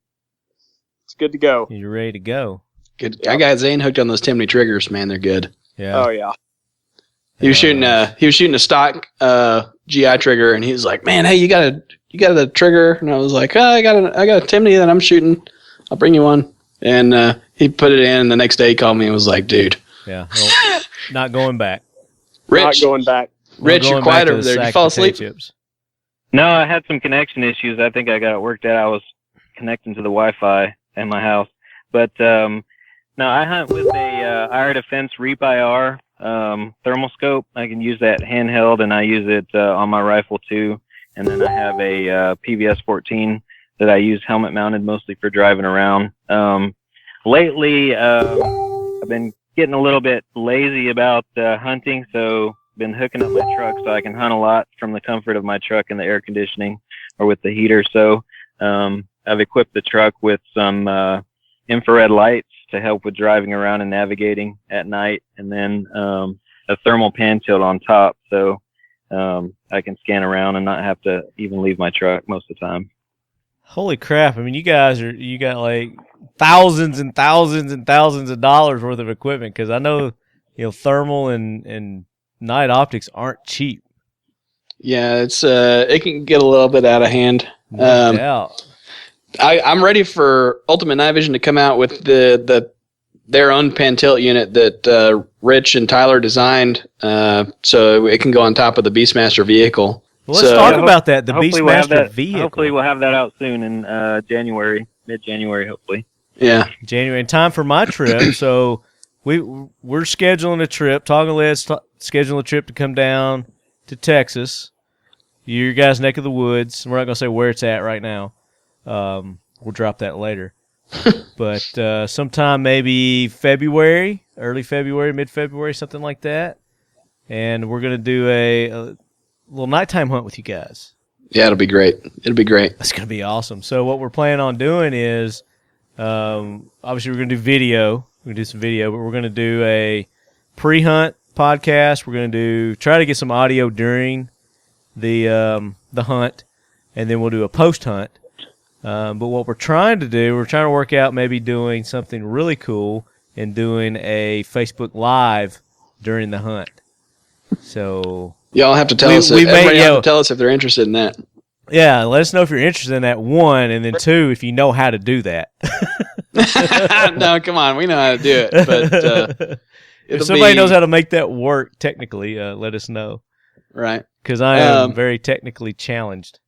it's good to go. You're ready to go. Good. Yep. I got Zane hooked on those Timney triggers, man. They're good. Yeah. Oh yeah. He was shooting a stock GI trigger, and he was like, "Man, hey, you got a trigger?" And I was like, "Oh, I got a Timney that I'm shooting. I'll bring you one." And he put it in, and the next day he called me and was like, "Dude, yeah, well, not going back. Rich, not going back. Rich, you're quiet over there. Did you fall asleep?" Chips. No, I had some connection issues. I think I got it worked out. I was connecting to the Wi-Fi at my house, but no, I hunt with a IR Defense Reap IR thermal scope. I can use that handheld, and I use it on my rifle too. And then I have a PVS 14 that I use helmet mounted mostly for driving around. Lately, I've been getting a little bit lazy about hunting, so been hooking up my truck so I can hunt a lot from the comfort of my truck and the air conditioning or with the heater. So I've equipped the truck with some infrared lights to help with driving around and navigating at night, and then a thermal pan tilt on top so I can scan around and not have to even leave my truck most of the time. Holy crap. I mean, you got like thousands and thousands and thousands of dollars worth of equipment, because I know thermal and night optics aren't cheap. Yeah, it's it can get a little bit out of hand. No doubt. I'm ready for Ultimate Night Vision to come out with their own pan tilt unit that Rich and Tyler designed, so it can go on top of the Beastmaster vehicle. Well, let's talk about that. The Beastmaster Vehicle. Hopefully, we'll have that out soon in January, mid-January, hopefully. Yeah, January, in time for my trip. So we're scheduling a trip. Talking Lead's scheduling a trip to come down to Texas, your guys' neck of the woods. We're not going to say where it's at right now. We'll drop that later. But sometime maybe February, early February, mid-February, something like that. And we're going to do a little nighttime hunt with you guys. Yeah, it'll be great. It'll be great. That's going to be awesome. So what we're planning on doing is, obviously we're going to do video. We're going to do some video, but we're going to do a pre-hunt podcast. We're going to try to get some audio during the hunt, and then we'll do a post-hunt. But what we're trying to work out maybe doing something really cool and doing a Facebook Live during the hunt. So y'all have to tell us. Everybody have to tell us if they're interested in that. Yeah, let us know if you're interested in that, one, and then two, if you know how to do that. No, come on, we know how to do it. But if somebody knows how to make that work technically, let us know. Right, because I am very technically challenged.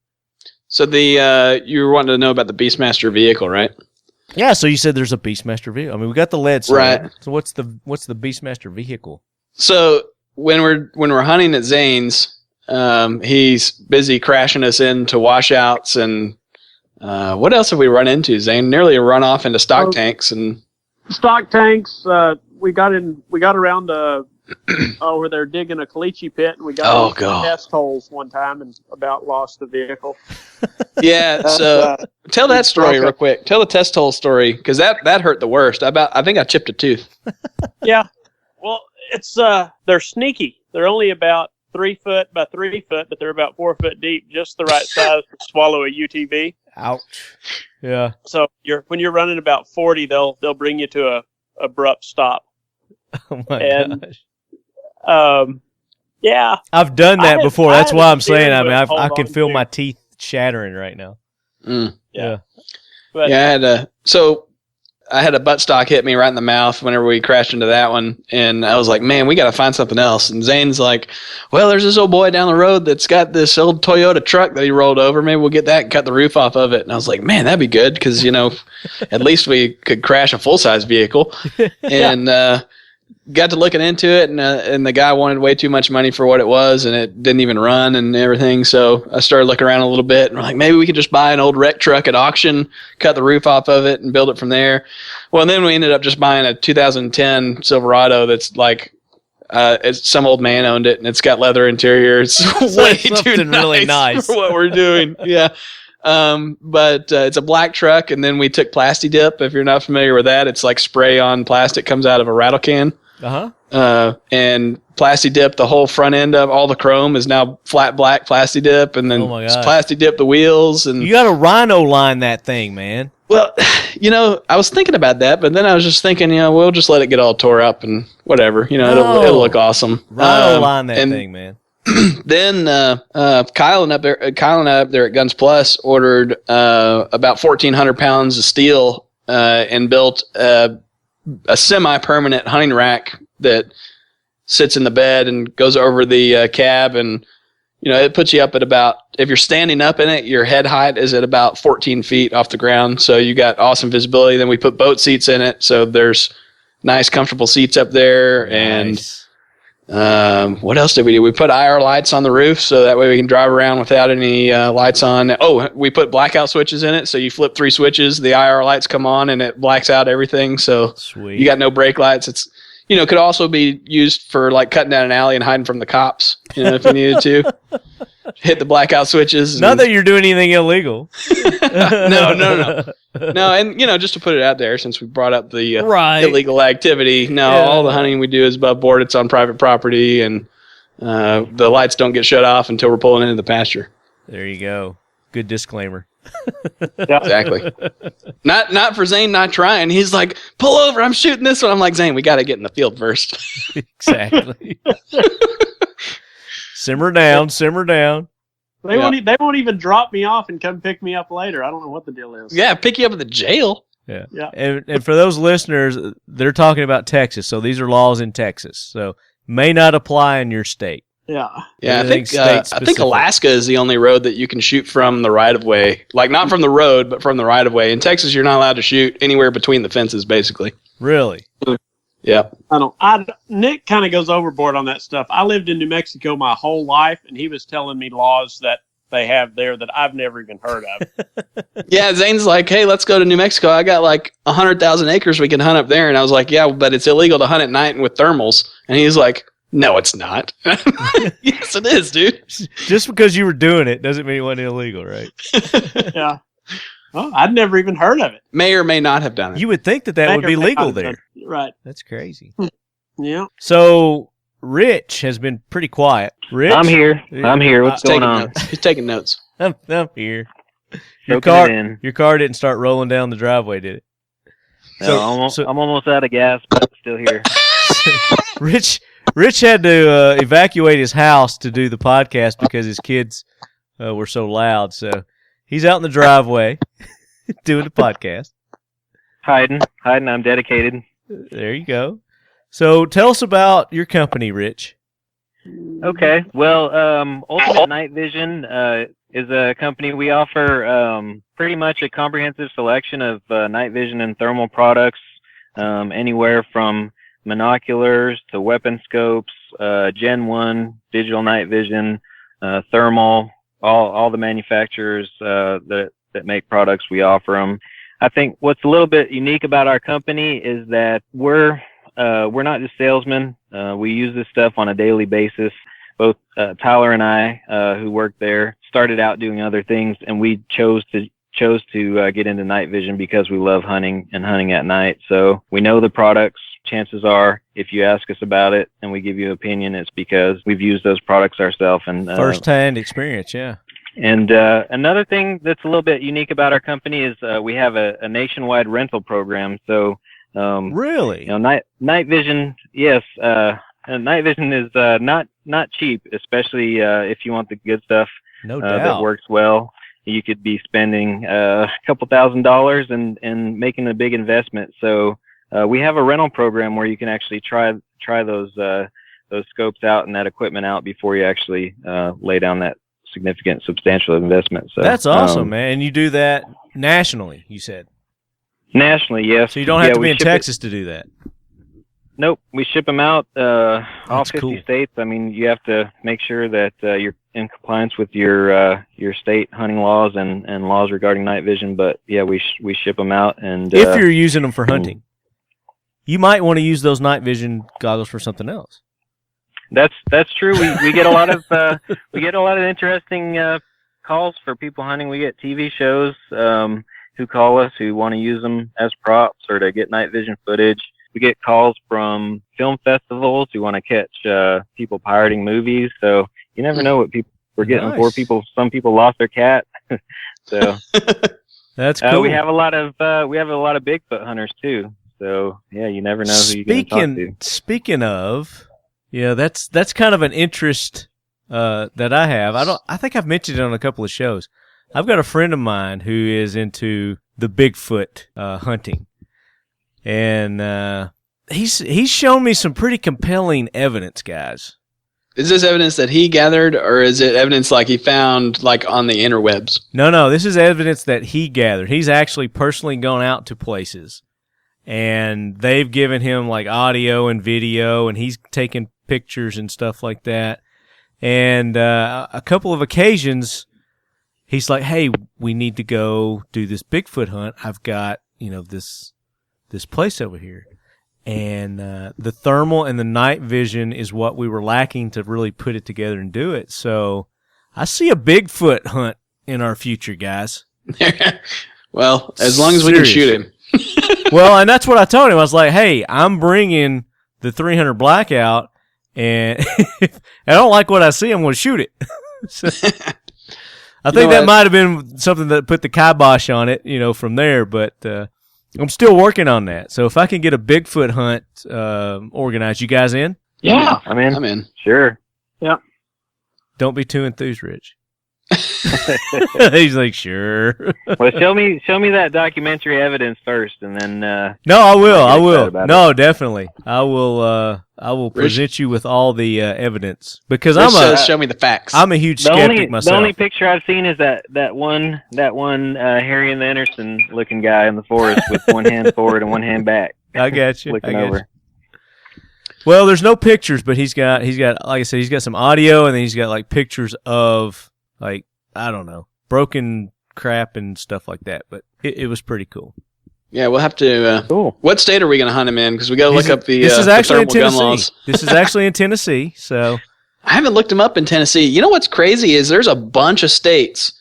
So you were wanting to know about the Beastmaster vehicle, right? Yeah. So you said there's a Beastmaster vehicle. I mean, we got the lead set. Right. So what's the Beastmaster vehicle? So when we're hunting at Zane's, he's busy crashing us into washouts and what else have we run into, Zane? Nearly a run off into stock tanks and stock tanks. We got around where they're digging a caliche pit, and we got test holes one time and about lost the vehicle. Yeah, so tell that story real quick. Tell the test hole story, because that hurt the worst. I think I chipped a tooth. Yeah, well, it's they're sneaky. They're only about 3 foot by 3 foot, but they're about 4 foot deep, just the right size to swallow a UTV. Ouch. Yeah. So when you're running about 40, they'll bring you to a abrupt stop. Oh my gosh. Yeah. I've done that before. That's why I'm saying. I mean, I can feel my teeth shattering right now. Mm. Yeah. But, yeah, I had a buttstock hit me right in the mouth whenever we crashed into that one, and I was like, man, we got to find something else. And Zane's like, well, there's this old boy down the road that's got this old Toyota truck that he rolled over. Maybe we'll get that and cut the roof off of it. And I was like, man, that'd be good, because, at least we could crash a full-size vehicle. And got to looking into it, and the guy wanted way too much money for what it was, and it didn't even run and everything. So I started looking around a little bit, and we're like, maybe we could just buy an old wreck truck at auction, cut the roof off of it, and build it from there. Well, and then we ended up just buying a 2010 Silverado that's like some old man owned it, and it's got leather interior. It's way too really nice for what we're doing. Yeah. But it's a black truck, and then we took Plasti Dip. If you're not familiar with that, it's like spray on plastic comes out of a rattle can. And Plasti Dip, the whole front end of all the chrome is now flat black Plasti Dip, and then Plasti Dip the wheels. And you got a rhino line that thing, man. Well, I was thinking about that, but then I was just thinking, we'll just let it get all tore up and whatever. It'll look awesome. Rhino line that thing, man. Then Kyle and I up there at Guns Plus ordered about 1,400 pounds of steel and built a semi-permanent hunting rack that sits in the bed and goes over the cab, and it puts you up at about, if you're standing up in it, your head height is at about 14 feet off the ground, so you got awesome visibility. Then we put boat seats in it, so there's nice comfortable seats up there. Nice. And what else did we do? We put IR lights on the roof, so that way we can drive around without any lights on. Oh, we put blackout switches in it, so you flip 3 switches, the IR lights come on, and it blacks out everything. So sweet. You got no brake lights. It's could also be used for like cutting down an alley and hiding from the cops. If you needed to hit the blackout switches. Not that you're doing anything illegal. No. And just to put it out there, since we brought up the illegal activity, all the hunting we do is above board. It's on private property, and the lights don't get shut off until we're pulling into the pasture. There you go. Good disclaimer. Exactly. Not for Zane not trying. He's like, pull over, I'm shooting this one. I'm like, Zane, we got to get in the field first. Exactly. Simmer down, simmer down. They won't even drop me off and come pick me up later. I don't know what the deal is. Yeah, pick you up at the jail. Yeah. And for those listeners, they're talking about Texas, so these are laws in Texas. So may not apply in your state. Yeah. Yeah, I think Alaska is the only road that you can shoot from the right of way. Like not from the road, but from the right of way. In Texas, you're not allowed to shoot anywhere between the fences, basically. Really? Yeah. Nick kind of goes overboard on that stuff. I lived in New Mexico my whole life, and he was telling me laws that they have there that I've never even heard of. Yeah, Zane's like, hey, let's go to New Mexico. I got like 100,000 acres we can hunt up there. And I was like, yeah, but it's illegal to hunt at night and with thermals. And he's like, no, it's not. Yes, it is, dude. Just because you were doing it doesn't mean it wasn't illegal, right? Yeah. Well, I'd never even heard of it. May or may not have done it. You would think that would be legal there. Right. That's crazy. Yeah. So Rich has been pretty quiet. Rich? I'm here. What's going on? He's taking notes. I'm here. Your car didn't start rolling down the driveway, did it? No, I'm almost out of gas, but still here. Rich had to evacuate his house to do the podcast because his kids were so loud. So he's out in the driveway doing the podcast. Hiding. I'm dedicated. There you go. So tell us about your company, Rich. Okay. Well, Ultimate Night Vision is a company. We offer pretty much a comprehensive selection of night vision and thermal products, anywhere from monoculars to weapon scopes, Gen 1, digital night vision, thermal, all the manufacturers that make products, we offer them. I think what's a little bit unique about our company is that we're not just salesmen. We use this stuff on a daily basis. Both Tyler and I, who work there, started out doing other things, and we chose to get into night vision because we love hunting and hunting at night. So we know the products. Chances are, if you ask us about it and we give you an opinion, it's because we've used those products ourselves and first-hand experience. Yeah. And another thing that's a little bit unique about our company is we have a nationwide rental program. So really, night vision, yes. Night vision is not cheap, especially if you want the good stuff. No doubt. That works well. You could be spending a couple $1,000s and making a big investment. So we have a rental program where you can actually try those scopes out and that equipment out before you actually lay down that significant, substantial investment. So that's awesome, man. And you do that nationally, you said. Nationally, yes. So you don't have to be in Texas to do that. Nope, we ship them out all 50 states. I mean, you have to make sure that you're in compliance with your state hunting laws and laws regarding night vision. But yeah, we ship them out. And if you're using them for hunting, you might want to use those night vision goggles for something else. That's true. We get a lot of interesting calls for people hunting. We get TV shows who call us who want to use them as props or to get night vision footage. We get calls from film festivals who want to catch people pirating movies. So you never know what people we're getting. Nice. For people, some people lost their cat. So that's cool. We have a lot of Bigfoot hunters too. So yeah, you never know who you're going to talk to. Speaking of, yeah, that's kind of an interest that I have. I think I've mentioned it on a couple of shows. I've got a friend of mine who is into the Bigfoot hunting. And he's shown me some pretty compelling evidence, guys. Is this evidence that he gathered, or is it evidence like he found like on the interwebs? No, this is evidence that he gathered. He's actually personally gone out to places, and they've given him like audio and video, and he's taken pictures and stuff like that. And a couple of occasions, he's like, "Hey, we need to go do this Bigfoot hunt. I've got, this place over here." And the thermal and the night vision is what we were lacking to really put it together and do it. So I see a Bigfoot hunt in our future, guys. Well, as long as we can shoot him. Well, and that's what I told him. I was like, hey, I'm bringing the 300 blackout, and if I don't like what I see, I'm going to shoot it. So, I think that might have been something that put the kibosh on it, from there, but I'm still working on that. So if I can get a Bigfoot hunt organized, you guys in? Yeah. I'm in. I'm in. Sure. Yeah. Don't be too enthused, Rich. He's like, sure. Well, show me that documentary evidence first, and then. No, I will. No, definitely. I will present you with all the evidence because show me the facts. I'm a huge skeptic myself. The only picture I've seen is that one Harry and the Anderson looking guy in the forest with one hand forward and one hand back. I got you. Looking over. Well, there's no pictures, but he's got like I said, he's got some audio, and then he's got like pictures of like, I don't know, broken crap and stuff like that. But it was pretty cool. Yeah, we'll have to. Cool. What state are we going to hunt him in? Because we got to look up the. This is actually in gun laws. Tennessee. This is actually in Tennessee. So I haven't looked him up in Tennessee. You know what's crazy is there's a bunch of states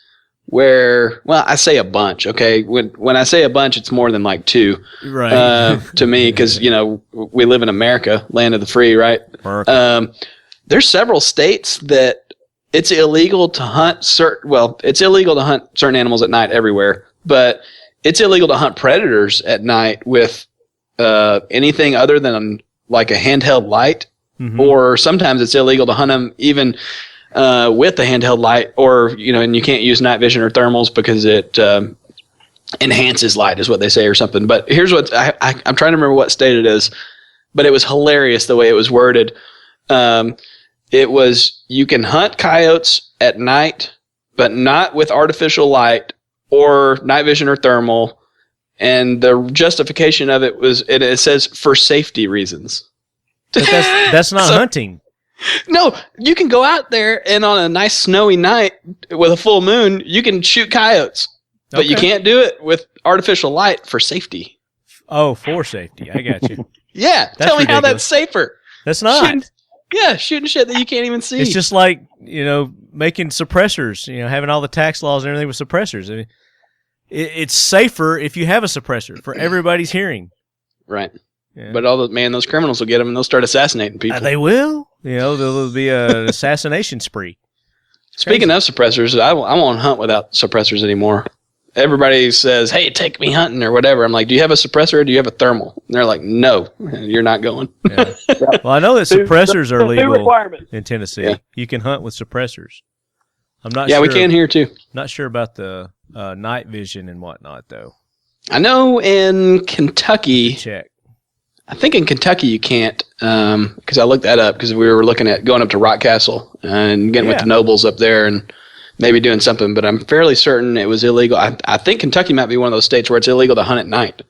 where, well, I say a bunch. Okay, when I say a bunch, it's more than like two. Right. To me, because we live in America, land of the free, right? There's several states that it's illegal to hunt it's illegal to hunt certain animals at night everywhere, but it's illegal to hunt predators at night with anything other than like a handheld light, or sometimes it's illegal to hunt them even with a handheld light, or and you can't use night vision or thermals because it enhances light, is what they say, or something. But here's what I'm trying to remember what state it is, but it was hilarious the way it was worded. It was, you can hunt coyotes at night, but not with artificial light or night vision or thermal. And the justification of it was, it says for safety reasons. But that's not hunting. No, you can go out there and on a nice snowy night with a full moon, you can shoot coyotes, but you can't do it with artificial light for safety. Oh, for safety. I got you. Yeah. Tell me ridiculous. how that's safer. That's not. Shooting shit that you can't even see. It's just like, making suppressors, having all the tax laws and everything with suppressors. I mean, it's safer if you have a suppressor for everybody's hearing. Right. Yeah. But those criminals will get them and they'll start assassinating people. They will. There'll be an assassination spree. Speaking of suppressors, I won't hunt without suppressors anymore. Everybody says, hey, take me hunting or whatever. I'm like, do you have a suppressor or do you have a thermal? And they're like, no, you're not going. Yeah. Well, I know that suppressors are legal in Tennessee. Yeah. You can hunt with suppressors. I'm not sure. Yeah, we can here too. Not sure about the night vision and whatnot, though. I know in Kentucky. Check. I think in Kentucky you can't, because I looked that up because we were looking at going up to Rock Castle and getting with the nobles up there and maybe doing something, but I'm fairly certain it was illegal. I think Kentucky might be one of those states where it's illegal to hunt at night,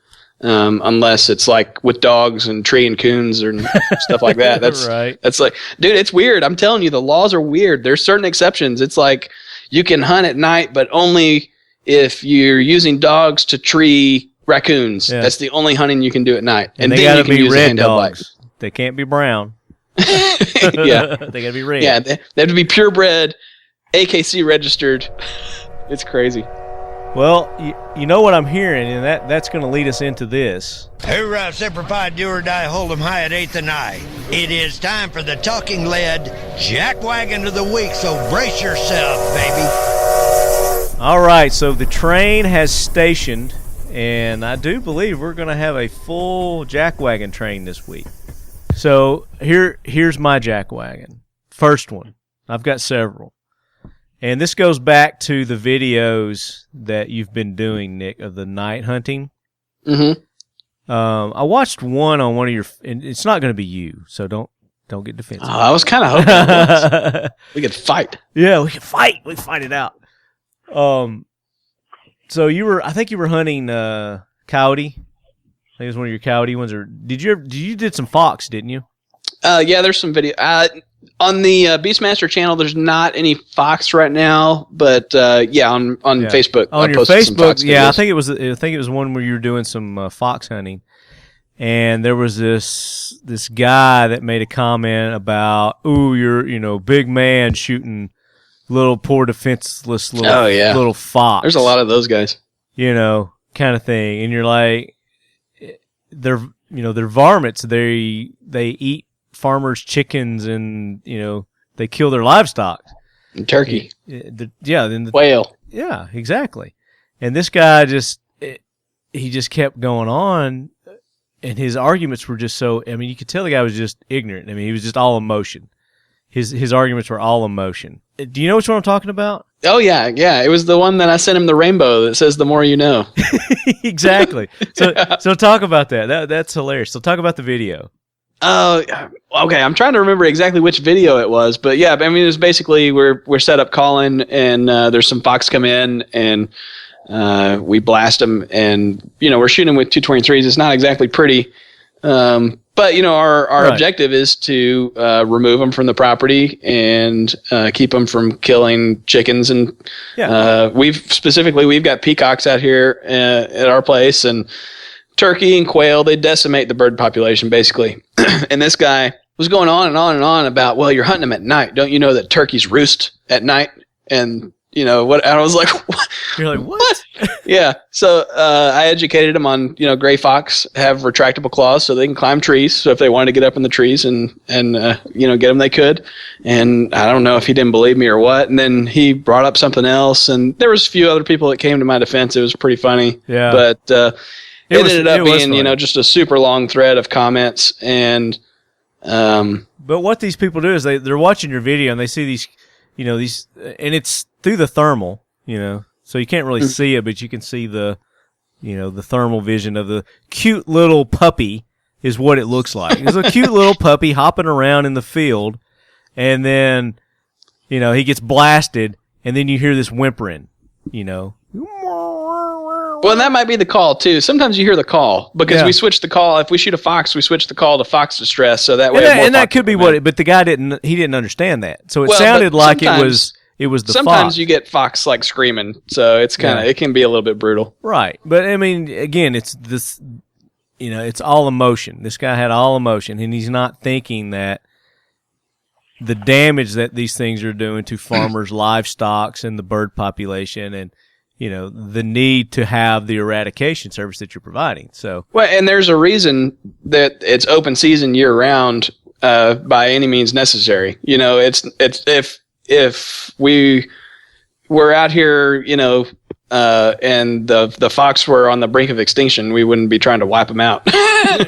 unless it's like with dogs and tree and coons and stuff like that. That's right. That's like, dude, it's weird. I'm telling you, the laws are weird. There's certain exceptions. It's like you can hunt at night, but only if you're using dogs to tree raccoons. Yeah. That's the only hunting you can do at night. And they gotta be red dogs. They can't be brown. Yeah. They gotta be red. Yeah, they have to be purebred, AKC registered. It's crazy. Well, you know what I'm hearing, and that's going to lead us into this. Hoorah, Semper Fi, do or die, hold 'em high at 8th and I. It is time for the Talking Lead Jackwagon of the Week, so brace yourself, baby. All right, so the train has stationed, and I do believe we're going to have a full jackwagon train this week. So here's my jackwagon. First one. I've got several. And this goes back to the videos that you've been doing, Nick, of the night hunting. Mm-hmm. I watched one on one of your, and it's not going to be you, so don't get defensive. Oh, I was kind of hoping it was. We could fight. Yeah, we can fight. We can fight it out. So I think you were hunting coyote. I think it was one of your coyote ones, or you did some fox, didn't you? Yeah, there's some video. On the Beastmaster channel, there's not any fox right now, but on Facebook, on I your posted some Facebook, fox videos. I think it was one where you were doing some fox hunting, and there was this guy that made a comment about, "Ooh, you're big man shooting little poor defenseless little fox." There's a lot of those guys, kind of thing, and you're like, they're varmints. They eat farmers' chickens, and they kill their livestock. And turkey. Whale. Yeah, exactly. And this guy he just kept going on, and his arguments were just so. I mean, you could tell the guy was just ignorant. I mean, he was just all emotion. his arguments were all emotion. Do you know which one I'm talking about? Oh yeah. It was the one that I sent him the rainbow that says "the more you know." Exactly. So talk about that. That's hilarious. So talk about the video. Oh, okay. I'm trying to remember exactly which video it was, but yeah, I mean, it was basically we're set up calling, and there's some fox come in, and we blast them, and we're shooting with 223s. It's not exactly pretty, but our right. objective is to remove them from the property and keep them from killing chickens, and we've got peacocks out here at our place, and turkey and quail. They decimate the bird population basically. And this guy was going on and on and on about, well, you're hunting them at night. Don't you know that turkeys roost at night? And what? And I was like, what? You're like, what? Yeah. So I educated him on, gray fox have retractable claws so they can climb trees. So if they wanted to get up in the trees and get them, they could. And I don't know if he didn't believe me or what. And then he brought up something else, and there was a few other people that came to my defense. It was pretty funny. Yeah. But it ended up being, just a super long thread of comments. And but what these people do is they're watching your video and they see these, and it's through the thermal, so you can't really see it, but you can see the, the thermal vision of the cute little puppy is what it looks like. It's a cute little puppy hopping around in the field, and then, he gets blasted, and then you hear this whimpering, Well, and that might be the call, too. Sometimes you hear the call because we switch the call. If we shoot a fox, we switch the call to fox distress. So that way, and that could be but the guy didn't understand that. So it sounded like it was the sometimes fox. You get fox like screaming. So it's it can be a little bit brutal. Right. But I mean, again, it's this, it's all emotion. This guy had all emotion, and he's not thinking that the damage that these things are doing to farmers' livestock and the bird population, and the need to have the eradication service that you're providing. So, well, and there's a reason that it's open season year round, by any means necessary. It's if we were out here, and the fox were on the brink of extinction, we wouldn't be trying to wipe them out.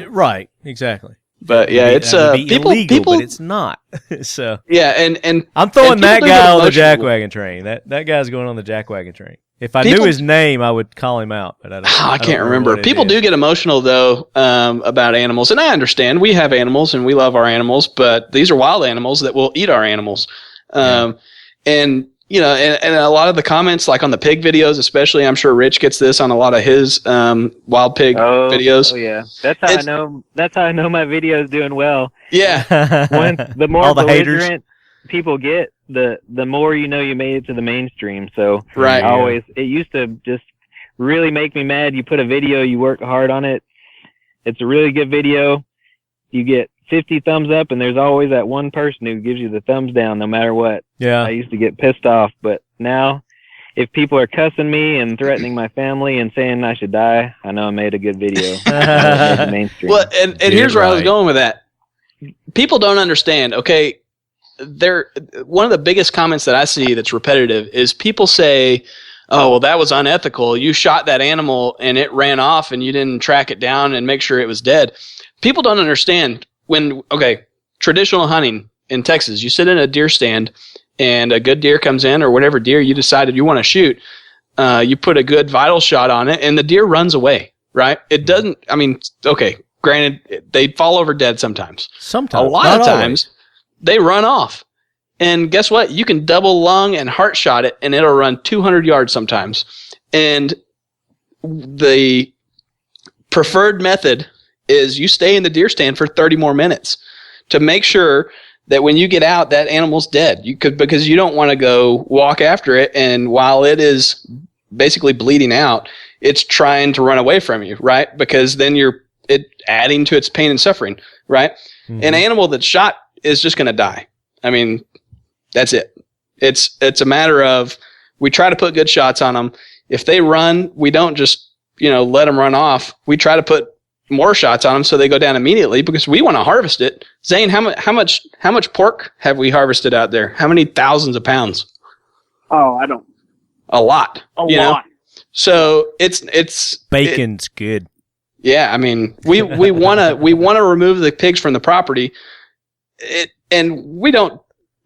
Right. Exactly. But yeah, it's people, illegal, but it's not. So yeah, and I'm throwing that guy on the Jackwagon train. That guy's going on the Jackwagon train. If I knew his name, I would call him out, but I can't remember. People do get emotional though about animals, and I understand. We have animals, and we love our animals, but these are wild animals that will eat our animals. And and a lot of the comments, like on the pig videos, especially, I'm sure Rich gets this on a lot of his wild pig videos. Oh yeah, that's how I know. That's how I know my video is doing well. Yeah, the more all the belligerent haters people get, the more you made it to the mainstream. So right, it used to just really make me mad. You put a video, you work hard on it. It's a really good video. You get 50 thumbs up, and there's always that one person who gives you the thumbs down no matter what. Yeah. I used to get pissed off, but now if people are cussing me and threatening my family and saying I should die, I know I made a good video. Mainstream. Well, and here's where I was going with that. People don't understand, okay? One of the biggest comments that I see that's repetitive is people say, oh, well, that was unethical. You shot that animal and it ran off and you didn't track it down and make sure it was dead. People don't understand traditional hunting in Texas, you sit in a deer stand and a good deer comes in, or whatever deer you decided you want to shoot, you put a good vital shot on it and the deer runs away, right? It doesn't, granted, they fall over dead sometimes. Sometimes. A lot of times, they run off. And guess what? You can double lung and heart shot it, and it'll run 200 yards sometimes. And the preferred method is you stay in the deer stand for 30 more minutes to make sure that when you get out, that animal's dead. Because you don't want to go walk after it, and while it is basically bleeding out, it's trying to run away from you, right? Because then you're adding to its pain and suffering, right? Mm-hmm. An animal that's shot is just going to die. I mean, that's it. It's a matter of, we try to put good shots on them. If they run, we don't just, let them run off. We try to put more shots on them so they go down immediately because we want to harvest it. Zane, how much pork have we harvested out there? How many thousands of pounds? Oh, I don't. A lot. A lot. So it's bacon's good. Yeah, I mean, we want to remove the pigs from the property. And we don't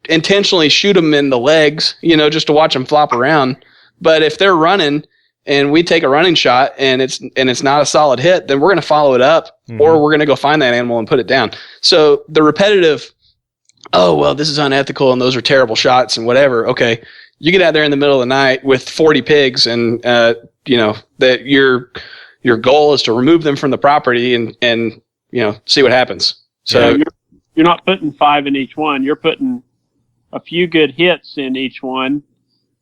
intentionally shoot them in the legs, just to watch them flop around. But if they're running and we take a running shot and it's not a solid hit, then we're going to follow it up, or we're going to go find that animal and put it down. So the repetitive, oh, well, this is unethical and those are terrible shots and whatever. Okay. You get out there in the middle of the night with 40 pigs and, that your goal is to remove them from the property and see what happens. So you're not putting 5 in each one. You're putting a few good hits in each one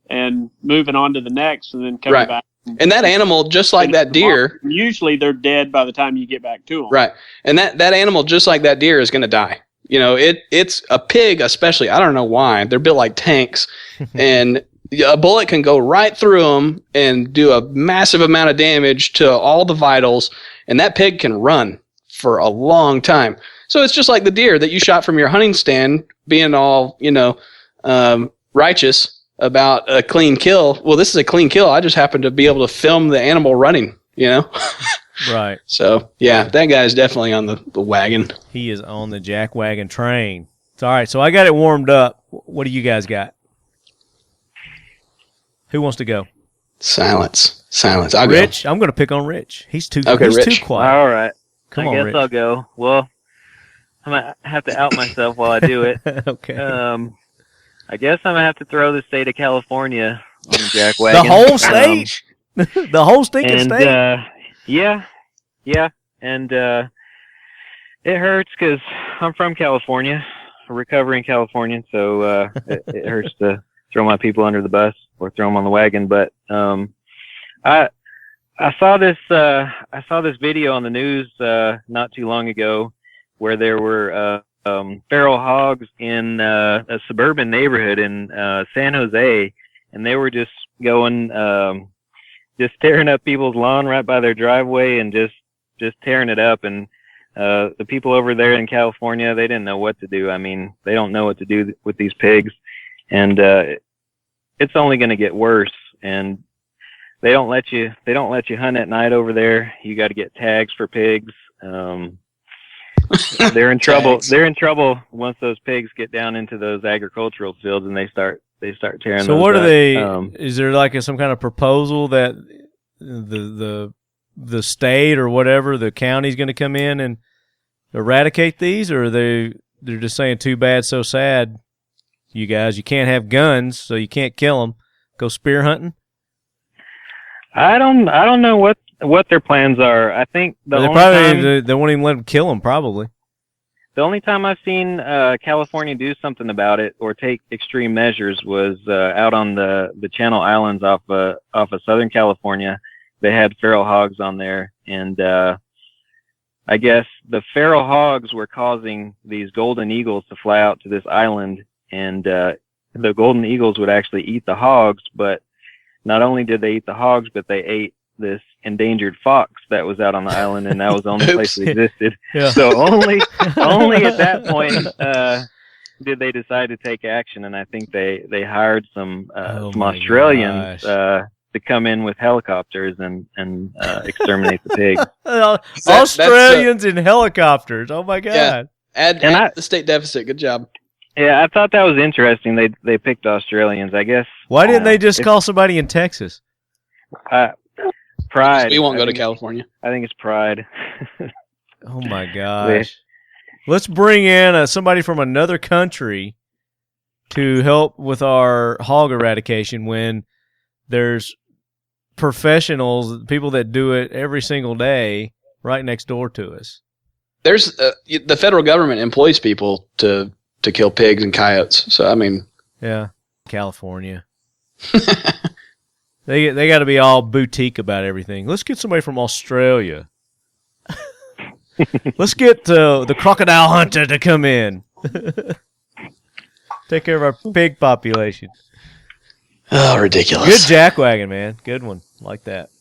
and moving on to the next and then coming back. And that animal, just like that deer, usually they're dead by the time you get back to them. Right. And that animal, just like that deer, is going to die. It's a pig, especially. I don't know why. They're built like tanks, and a bullet can go right through them and do a massive amount of damage to all the vitals. And that pig can run for a long time. So it's just like the deer that you shot from your hunting stand, being all righteous about a clean kill. Well, this is a clean kill. I just happened to be able to film the animal running. Right. So, yeah, that guy's definitely on the wagon. He is on the Jackwagon train. All right, so I got it warmed up. What do you guys got? Who wants to go? Silence. Rich? Go. I'm going to pick on Rich. He's too quiet. All right. Come on, I guess Rich. I'll go. Well, I might have to out myself while I do it. Okay. I guess I'm going to have to throw the state of California on the Jackwagon. The whole state? The whole stinking state? Yeah. And it hurts because I'm from California, a recovering Californian, so it hurts to throw my people under the bus or throw them on the wagon. But I saw this video on the news not too long ago where there were feral hogs in a suburban neighborhood in San Jose, and they were just going just tearing up people's lawn right by their driveway and just tearing it up. And the people over there in California, they didn't know what to do. I mean, they don't know what to do with these pigs, and it's only going to get worse. And they don't let you hunt at night over there. You got to get tags for pigs. They're in trouble. They're in trouble once those pigs get down into those agricultural fields and they start tearing. So those what up. are they? Is there like some kind of proposal that the state or whatever, the county's going to come in and eradicate these, or they're just saying too bad, so sad, you guys, you can't have guns, so you can't kill them. Go spear hunting. I don't know what their plans are. I think they won't even let them kill them. Probably. The only time I've seen California do something about it or take extreme measures was out on the Channel Islands off of Southern California. They had feral hogs on there, and I guess the feral hogs were causing these golden eagles to fly out to this island, and the golden eagles would actually eat the hogs. But not only did they eat the hogs, but they ate this endangered fox that was out on the island, and that was the only place it existed. Yeah. So only at that point did they decide to take action, and I think they hired some Australians to come in with helicopters and exterminate the pigs. Australians in helicopters. Oh my God! Yeah. Add the state deficit. Good job. Yeah, I thought that was interesting. They picked Australians, I guess. Why didn't they just call somebody in Texas? Pride. We won't go to California. I think it's pride. Oh my gosh! Let's bring in somebody from another country to help with our hog eradication when there's professionals, people that do it every single day right next door to us. There's the federal government employs people to kill pigs and coyotes. So I mean, yeah, California. They got to be all boutique about everything. Let's get somebody from Australia. Let's get the crocodile hunter to come in. Take care of our pig population. Oh, ridiculous. Good jackwagon, man. Good one. Like that.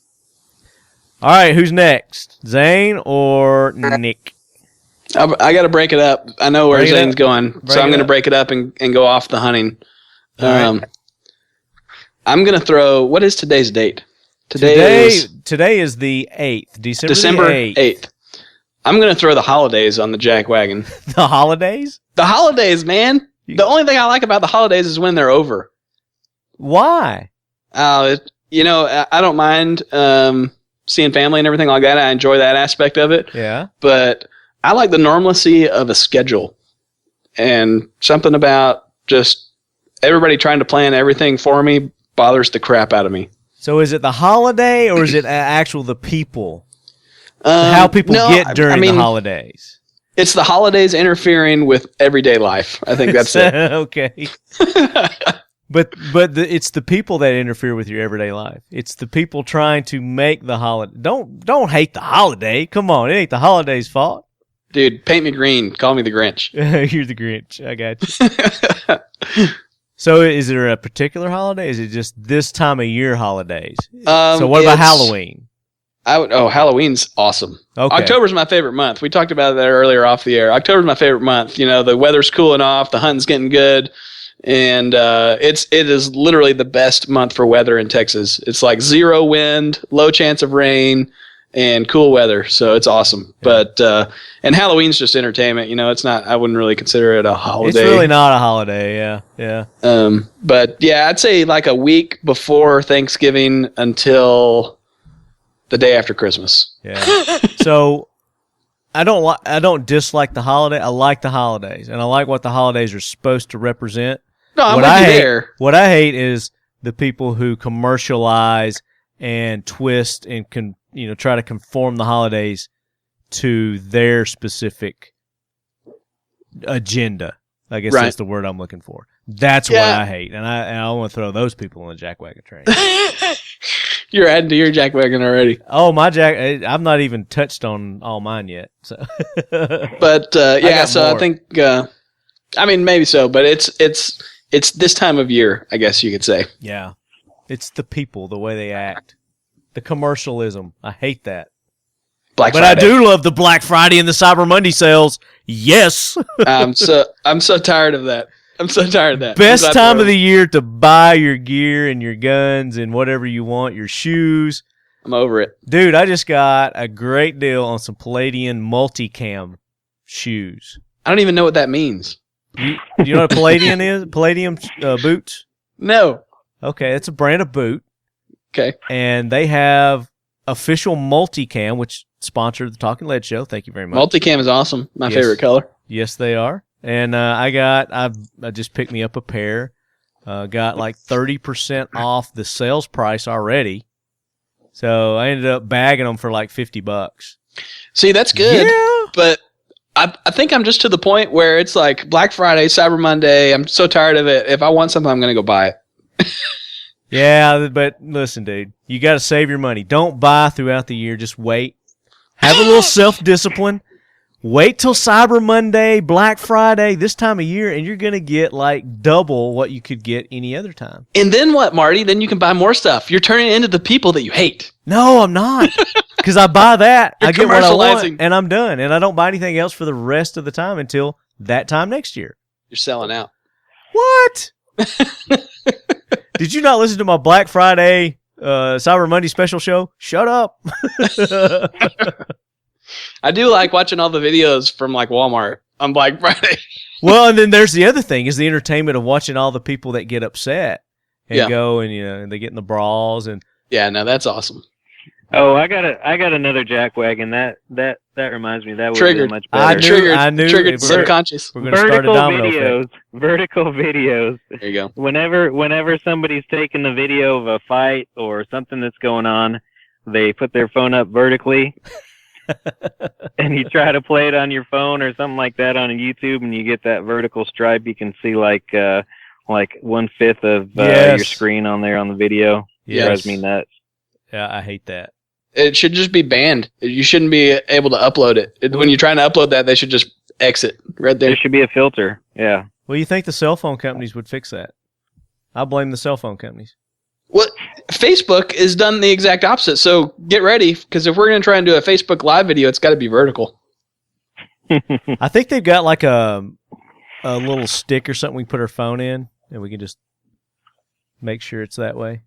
All right, who's next? Zane or Nick? I got to break it up. I know where Zane's going, so I'm going to break it up and go off the hunting. Right. I'm going to throw, what is today's date? Today is the 8th, December 8th. I'm going to throw the holidays on the Jackwagon. The holidays? The holidays, man. The only thing I like about the holidays is when they're over. Why? I don't mind seeing family and everything like that. I enjoy that aspect of it. Yeah. But I like the normalcy of a schedule. And something about just everybody trying to plan everything for me bothers the crap out of me. So is it the holiday or is it the people? How people get during the holidays? It's the holidays interfering with everyday life. I think that's it. Okay. But it's the people that interfere with your everyday life. It's the people trying to make the holiday. Don't hate the holiday. Come on, it ain't the holiday's fault. Dude, paint me green. Call me the Grinch. You're the Grinch. I got you. So is there a particular holiday? Is it just this time of year holidays? So what about Halloween? Halloween's awesome. Okay. October's my favorite month. We talked about that earlier off the air. October's my favorite month. The weather's cooling off, the hunting's getting good, and it is literally the best month for weather in Texas. It's like 0 wind, low chance of rain, and cool weather. So it's awesome. Yeah. But and Halloween's just entertainment. It's not. I wouldn't really consider it a holiday. It's really not a holiday. Yeah. But yeah, I'd say like a week before Thanksgiving until the day after Christmas. Yeah. So I don't dislike the holiday. I like the holidays, and I like what the holidays are supposed to represent. No, I'm with you there. What I hate is the people who commercialize and twist and try to conform the holidays to their specific agenda. I guess that's the word I'm looking for. That's what I hate, and I want to throw those people on the Jackwagon train. You're adding to your Jackwagon already. Oh, I've not even touched on all mine yet. So, but I think maybe so, but it's this time of year, I guess you could say. Yeah, it's the people, the way they act, the commercialism. I hate that. Black Friday. I do love the Black Friday and the Cyber Monday sales. Yes. I'm so tired of that. I'm so tired of that. Best time of the year to buy your gear and your guns and whatever you want, your shoes. I'm over it. Dude, I just got a great deal on some Palladium multicam shoes. I don't even know what that means. You know what a Palladium is? Palladium boots? No. Okay, it's a brand of boot. Okay. And they have official multicam, which sponsored the Talking Lead show. Thank you very much. Multicam is awesome. My favorite color. Yes, they are. And I just picked me up a pair. Got like 30% off the sales price already. So I ended up bagging them for like $50. See, that's good. Yeah. But I think I'm just to the point where it's like Black Friday, Cyber Monday. I'm so tired of it. If I want something, I'm going to go buy it. Yeah, but listen, dude, you got to save your money. Don't buy throughout the year. Just wait. Have a little self-discipline. Wait till Cyber Monday, Black Friday, this time of year, and you're going to get like double what you could get any other time. And then what, Marty? Then you can buy more stuff. You're turning into the people that you hate. No, I'm not. Because I buy that, I get what I want, and I'm done. And I don't buy anything else for the rest of the time until that time next year. You're selling out. What? Did you not listen to my Black Friday Cyber Monday special show? Shut up. I do like watching all the videos from like Walmart on Black Friday. Well, and then there's the other thing is the entertainment of watching all the people that get upset and go and they get in the brawls and that's awesome. Oh, I got another Jackwagon. That reminds me that would be much better. I knew. Triggered subconscious. We're going to start a domino effect. Vertical videos. There you go. Whenever somebody's taking the video of a fight or something that's going on, they put their phone up vertically. And you try to play it on your phone or something like that on YouTube, and you get that vertical stripe. You can see like 1/5 of your screen on there on the video. Yes. Drives me nuts. Yeah, I hate that. It should just be banned. You shouldn't be able to upload it. When you're trying to upload that, they should just exit right there. There should be a filter. Yeah. Well, you think the cell phone companies would fix that? I blame the cell phone companies. Well, Facebook has done the exact opposite. So get ready, because if we're going to try and do a Facebook Live video, it's got to be vertical. I think they've got like a little stick or something we can put our phone in, and we can just make sure it's that way.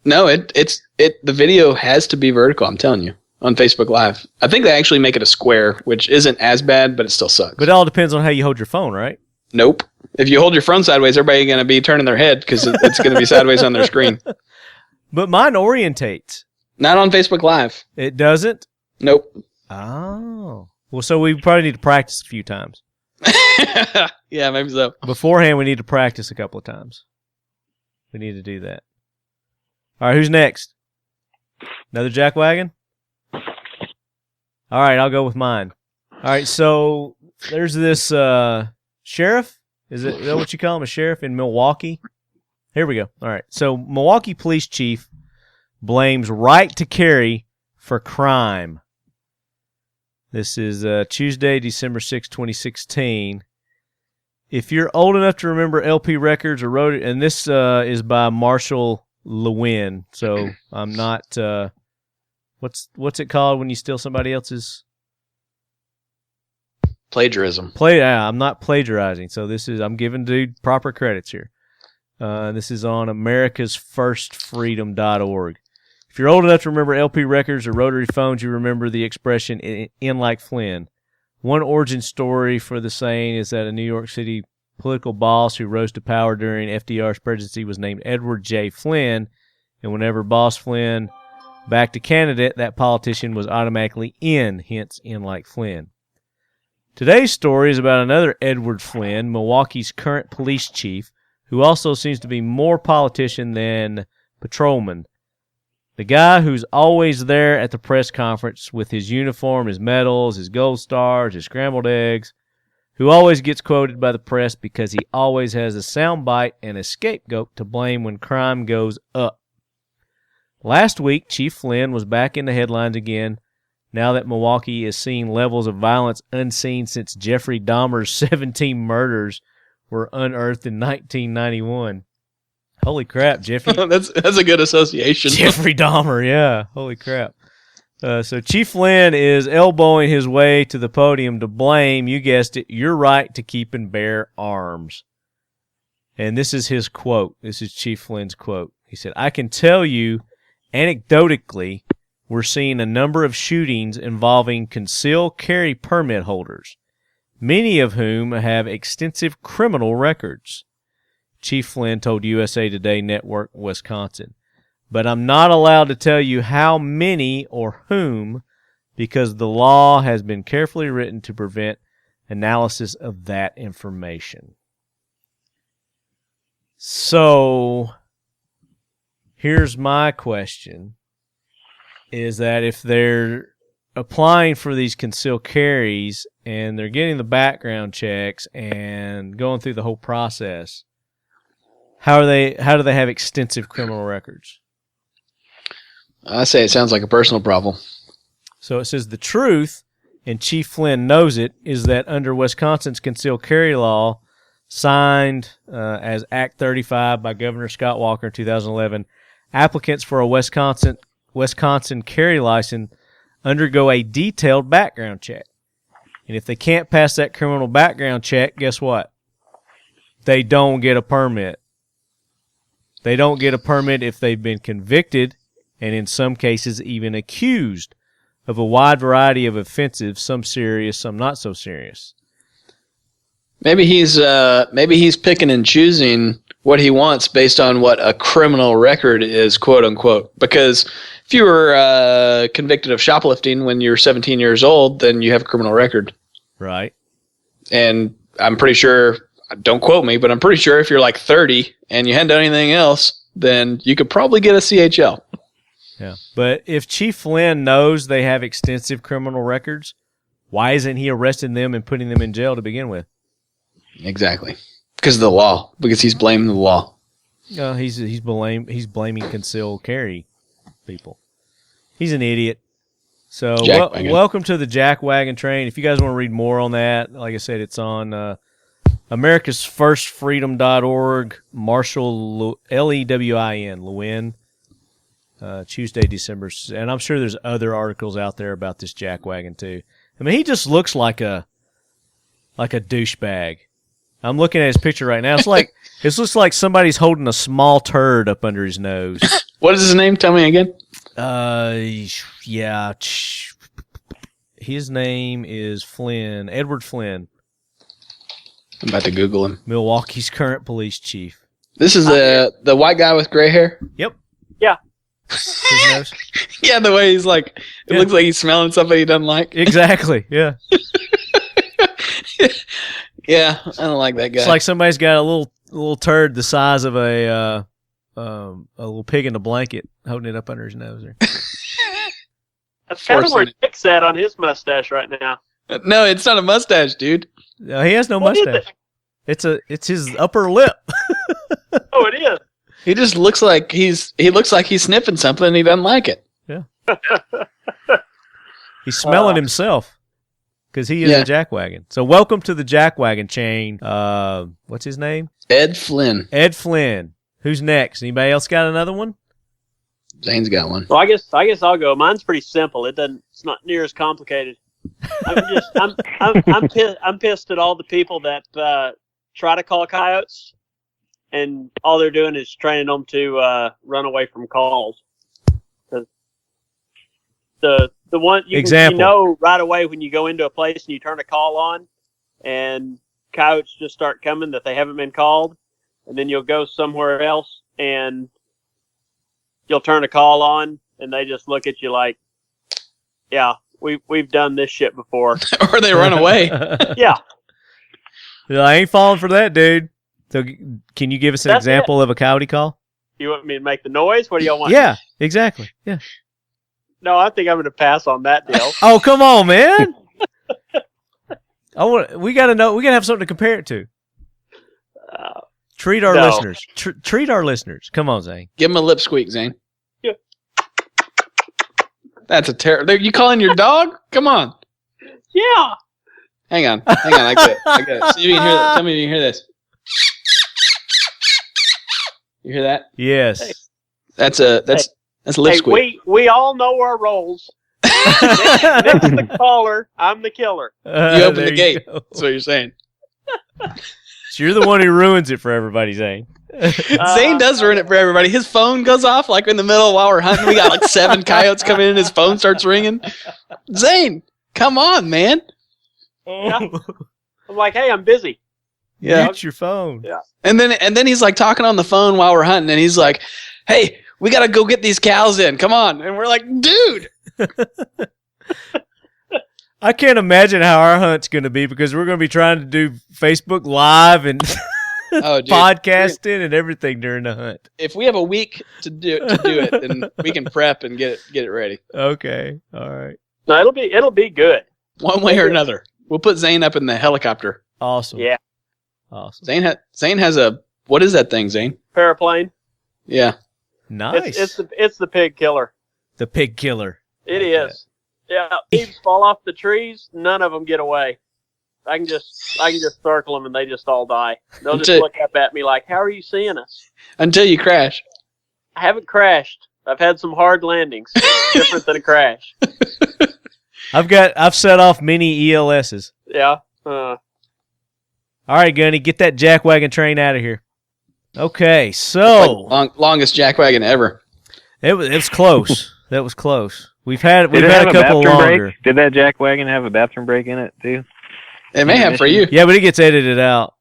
No, the video has to be vertical. I'm telling you, on Facebook Live. I think they actually make it a square, which isn't as bad, but it still sucks. But it all depends on how you hold your phone, right? Nope. If you hold your phone sideways, everybody's going to be turning their head because it's going to be sideways on their screen. But mine orientates. Not on Facebook Live. It doesn't? Nope. Oh. Well, so we probably need to practice a few times. Yeah, maybe so. Beforehand, we need to practice a couple of times. We need to do that. All right, who's next? Another jackwagon? All right, I'll go with mine. All right, so there's this sheriff. Is that what you call him, a sheriff in Milwaukee? Here we go. All right, so Milwaukee police chief blames right to carry for crime. This is Tuesday, December 6, 2016. If you're old enough to remember LP records or wrote it, and this is by Marshall Lewin, so I'm not. What's it called when you steal somebody else's? Plagiarism. I'm not plagiarizing, so I'm giving dude proper credits here. This is on americasfirstfreedom.org. If you're old enough to remember LP records or rotary phones, you remember the expression "in like Flynn." One origin story for the saying is that a New York City political boss who rose to power during FDR's presidency was named Edward J. Flynn, and whenever Boss Flynn backed a candidate, that politician was automatically in, hence "in like Flynn." Today's story is about another Edward Flynn, Milwaukee's current police chief, who also seems to be more politician than patrolman. The guy who's always there at the press conference with his uniform, his medals, his gold stars, his scrambled eggs, who always gets quoted by the press because he always has a soundbite and a scapegoat to blame when crime goes up. Last week, Chief Flynn was back in the headlines again, now that Milwaukee is seeing levels of violence unseen since Jeffrey Dahmer's 17 murders were unearthed in 1991. Holy crap, Jeffrey. That's a good association. Jeffrey Dahmer, yeah. Holy crap. So Chief Flynn is elbowing his way to the podium to blame, you guessed it, your right to keep and bear arms. And this is his quote. This is Chief Flynn's quote. He said, "I can tell you, anecdotally, we're seeing a number of shootings involving concealed carry permit holders, many of whom have extensive criminal records." Chief Flynn told USA Today Network Wisconsin, "But I'm not allowed to tell you how many or whom because the law has been carefully written to prevent analysis of that information." So, here's my question, is that if they're applying for these concealed carries and they're getting the background checks and going through the whole process, how do they have extensive criminal records? I say it sounds like a personal problem. So it says the truth, and Chief Flynn knows it, is that under Wisconsin's concealed carry law, signed as Act 35 by Governor Scott Walker in 2011, applicants for a Wisconsin carry license undergo a detailed background check. And if they can't pass that criminal background check, guess what? They don't get a permit. They don't get a permit if they've been convicted, and in some cases even accused, of a wide variety of offenses, some serious, some not so serious. Maybe he's picking and choosing what he wants based on what a criminal record is, quote unquote. Because if you were convicted of shoplifting when you're 17 years old, then you have a criminal record. Right. And I'm pretty sure, don't quote me, but I'm pretty sure if you're like 30 and you hadn't done anything else, then you could probably get a CHL. Yeah. But if Chief Flynn knows they have extensive criminal records, why isn't he arresting them and putting them in jail to begin with? Exactly. Because of the law. Because he's blaming the law. He's blaming concealed carry people. He's an idiot. So welcome to the Jackwagon Train. If you guys want to read more on that, like I said, it's on americasfirstfreedom.org. Marshall Lewin. Tuesday, December, and I'm sure there's other articles out there about this jackwagon too. I mean, he just looks like a douchebag. I'm looking at his picture right now. It looks like somebody's holding a small turd up under his nose. What is his name? Tell me again. Yeah. His name is Flynn, Edward Flynn. I'm about to Google him. Milwaukee's current police chief. This is the white guy with gray hair? Yep. Yeah. His nose. Yeah, the way he's like, it looks like he's smelling something he doesn't like. Exactly, yeah. Yeah, I don't like that guy. It's like somebody's got a little turd the size of a little pig in a blanket holding it up under his nose. That's kind of where Nick's at on his mustache right now. No, it's not a mustache, dude. No, he has no What is mustache. It's his upper lip. Oh, it is. He just looks like he's sniffing something and he doesn't like it. Yeah. He's smelling himself because he is a jackwagon. So welcome to the Jackwagon chain. What's his name? Ed Flynn. Ed Flynn. Who's next? Anybody else got another one? Zane's got one. Well, I guess I'll go. Mine's pretty simple. It's not near as complicated. I'm pissed at all the people that try to call coyotes, and all they're doing is training them to run away from calls. The one you know right away when you go into a place and you turn a call on, and coyotes just start coming that they haven't been called, and then you'll go somewhere else and you'll turn a call on, and they just look at you like, yeah, we've done this shit before. Or they run away. Yeah. I ain't falling for that, dude. So can you give us an example of a coyote call? You want me to make the noise? What do y'all want? Yeah, exactly. Yeah. No, I think I'm going to pass on that deal. Oh, come on, man. We got to know. We got to have something to compare it to. Treat our listeners. Treat our listeners. Come on, Zane. Give him a lip squeak, Zane. Yeah. That's a terror. You calling your dog? Come on. Yeah. Hang on. I got it. See if you can hear that. Tell me if you can hear this. You hear that? Yes. Hey. That's a lip squeak. We all know our roles. Nick's the caller. I'm the killer. You open the gate. That's what you're saying. So you're the one who ruins it for everybody, Zane. Zane does ruin it for everybody. His phone goes off like in the middle while we're hunting. We got like 7 coyotes coming in. His phone starts ringing. Zane, come on, man. Yeah. I'm like, hey, I'm busy. Yeah. Mute your phone. Yeah. And then he's like talking on the phone while we're hunting, and he's like, hey, we got to go get these cows in. Come on. And we're like, dude. I can't imagine how our hunt's going to be because we're going to be trying to do Facebook Live and podcasting and everything during the hunt. If we have a week to do it, then we can prep and get it ready. Okay. All right. No, it'll be good. One way or another. We'll put Zane up in the helicopter. Awesome. Yeah. Awesome. Zane has a, what is that thing, Zane? Paraplane. Yeah. Nice. It's the pig killer. The pig killer. It is. Yeah, leaves fall off the trees. None of them get away. I can just circle them and they just all die. They'll just look up at me like, "How are you seeing us?" Until you crash. I haven't crashed. I've had some hard landings. Different than a crash. I've set off many ELSs. Yeah. All right, Gunny, get that jackwagon train out of here. Okay, so like longest jackwagon ever. It was close. That was close. We've had a couple longer. Break? Did that jackwagon have a bathroom break in it too? It may have for you. Yeah, but it gets edited out.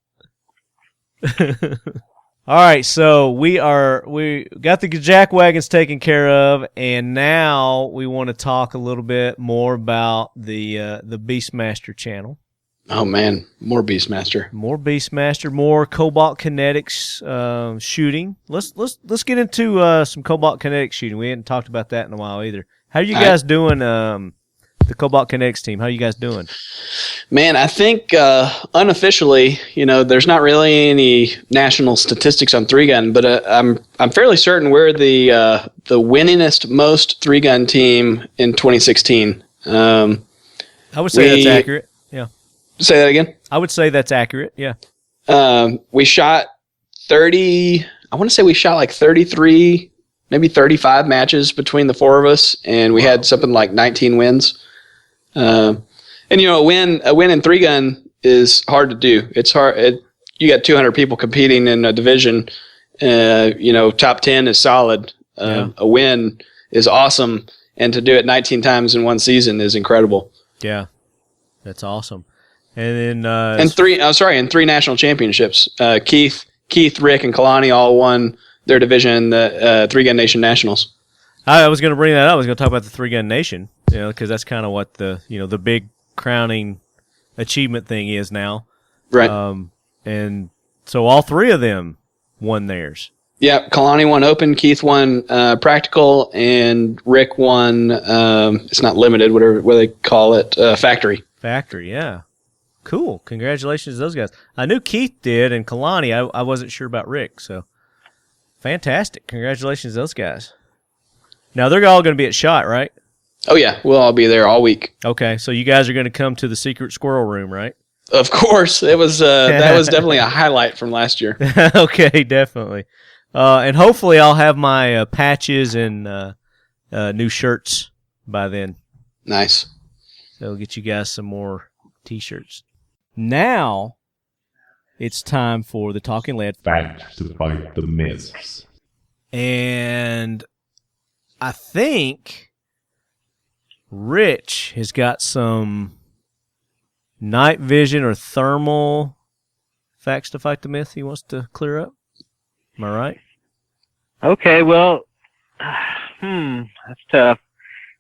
All right, so we got the jackwagons taken care of, and now we want to talk a little bit more about the Beastmaster channel. Oh man, more Beastmaster, more Cobalt Kinetics shooting. Let's get into some Cobalt Kinetics shooting. We hadn't talked about that in a while either. How are you guys doing? The Cobalt Kinetics team. How are you guys doing? Man, I think unofficially, there's not really any national statistics on 3-gun, but I'm fairly certain we're the winningest most 3-gun team in 2016. I would say that's accurate. Yeah. Say that again? I would say that's accurate, yeah. We shot 30, I want to say we shot like 33, maybe 35 matches between the 4 of us, and we had something like 19 wins. And a win in 3-gun is hard to do. It's hard. You got 200 people competing in a division. Top 10 is solid. A win is awesome, and to do it 19 times in one season is incredible. Yeah, that's awesome. And then and three national championships. Keith, Rick, and Kalani all won their division, the Three Gun Nation Nationals. I was going to bring that up. I was going to talk about the Three Gun Nation, because that's kind of what the big crowning achievement thing is now. Right. And so all three of them won theirs. Yeah, Kalani won open, Keith won practical, and Rick won, it's not limited, what they call it, factory. Factory, yeah. Cool. Congratulations to those guys. I knew Keith did, and Kalani, I wasn't sure about Rick, so fantastic. Congratulations to those guys. Now, they're all going to be at SHOT, right? Oh, yeah. We'll all be there all week. Okay, so you guys are going to come to the secret squirrel room, right? Of course. It was that was definitely a highlight from last year. Okay, definitely. And hopefully I'll have my patches and new shirts by then. Nice. So we'll get you guys some more T-shirts. Now it's time for the Talking Lead Facts to fight the myths. And I think Rich has got some night vision or thermal facts to fight the myth he wants to clear up. Am I right? Okay, well, that's tough.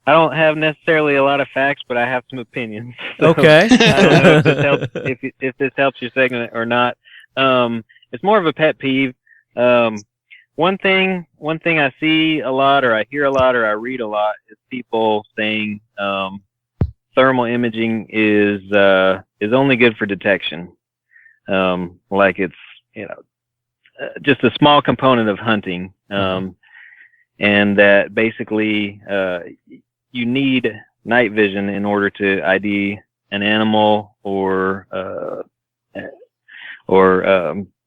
I don't have necessarily a lot of facts, but I have some opinions. So Okay. I don't know if this helps your segment or not. It's more of a pet peeve. One thing I see a lot, or I hear a lot, or I read a lot is people saying thermal imaging is only good for detection. Like it's just a small component of hunting, and that basically you need night vision in order to ID an animal or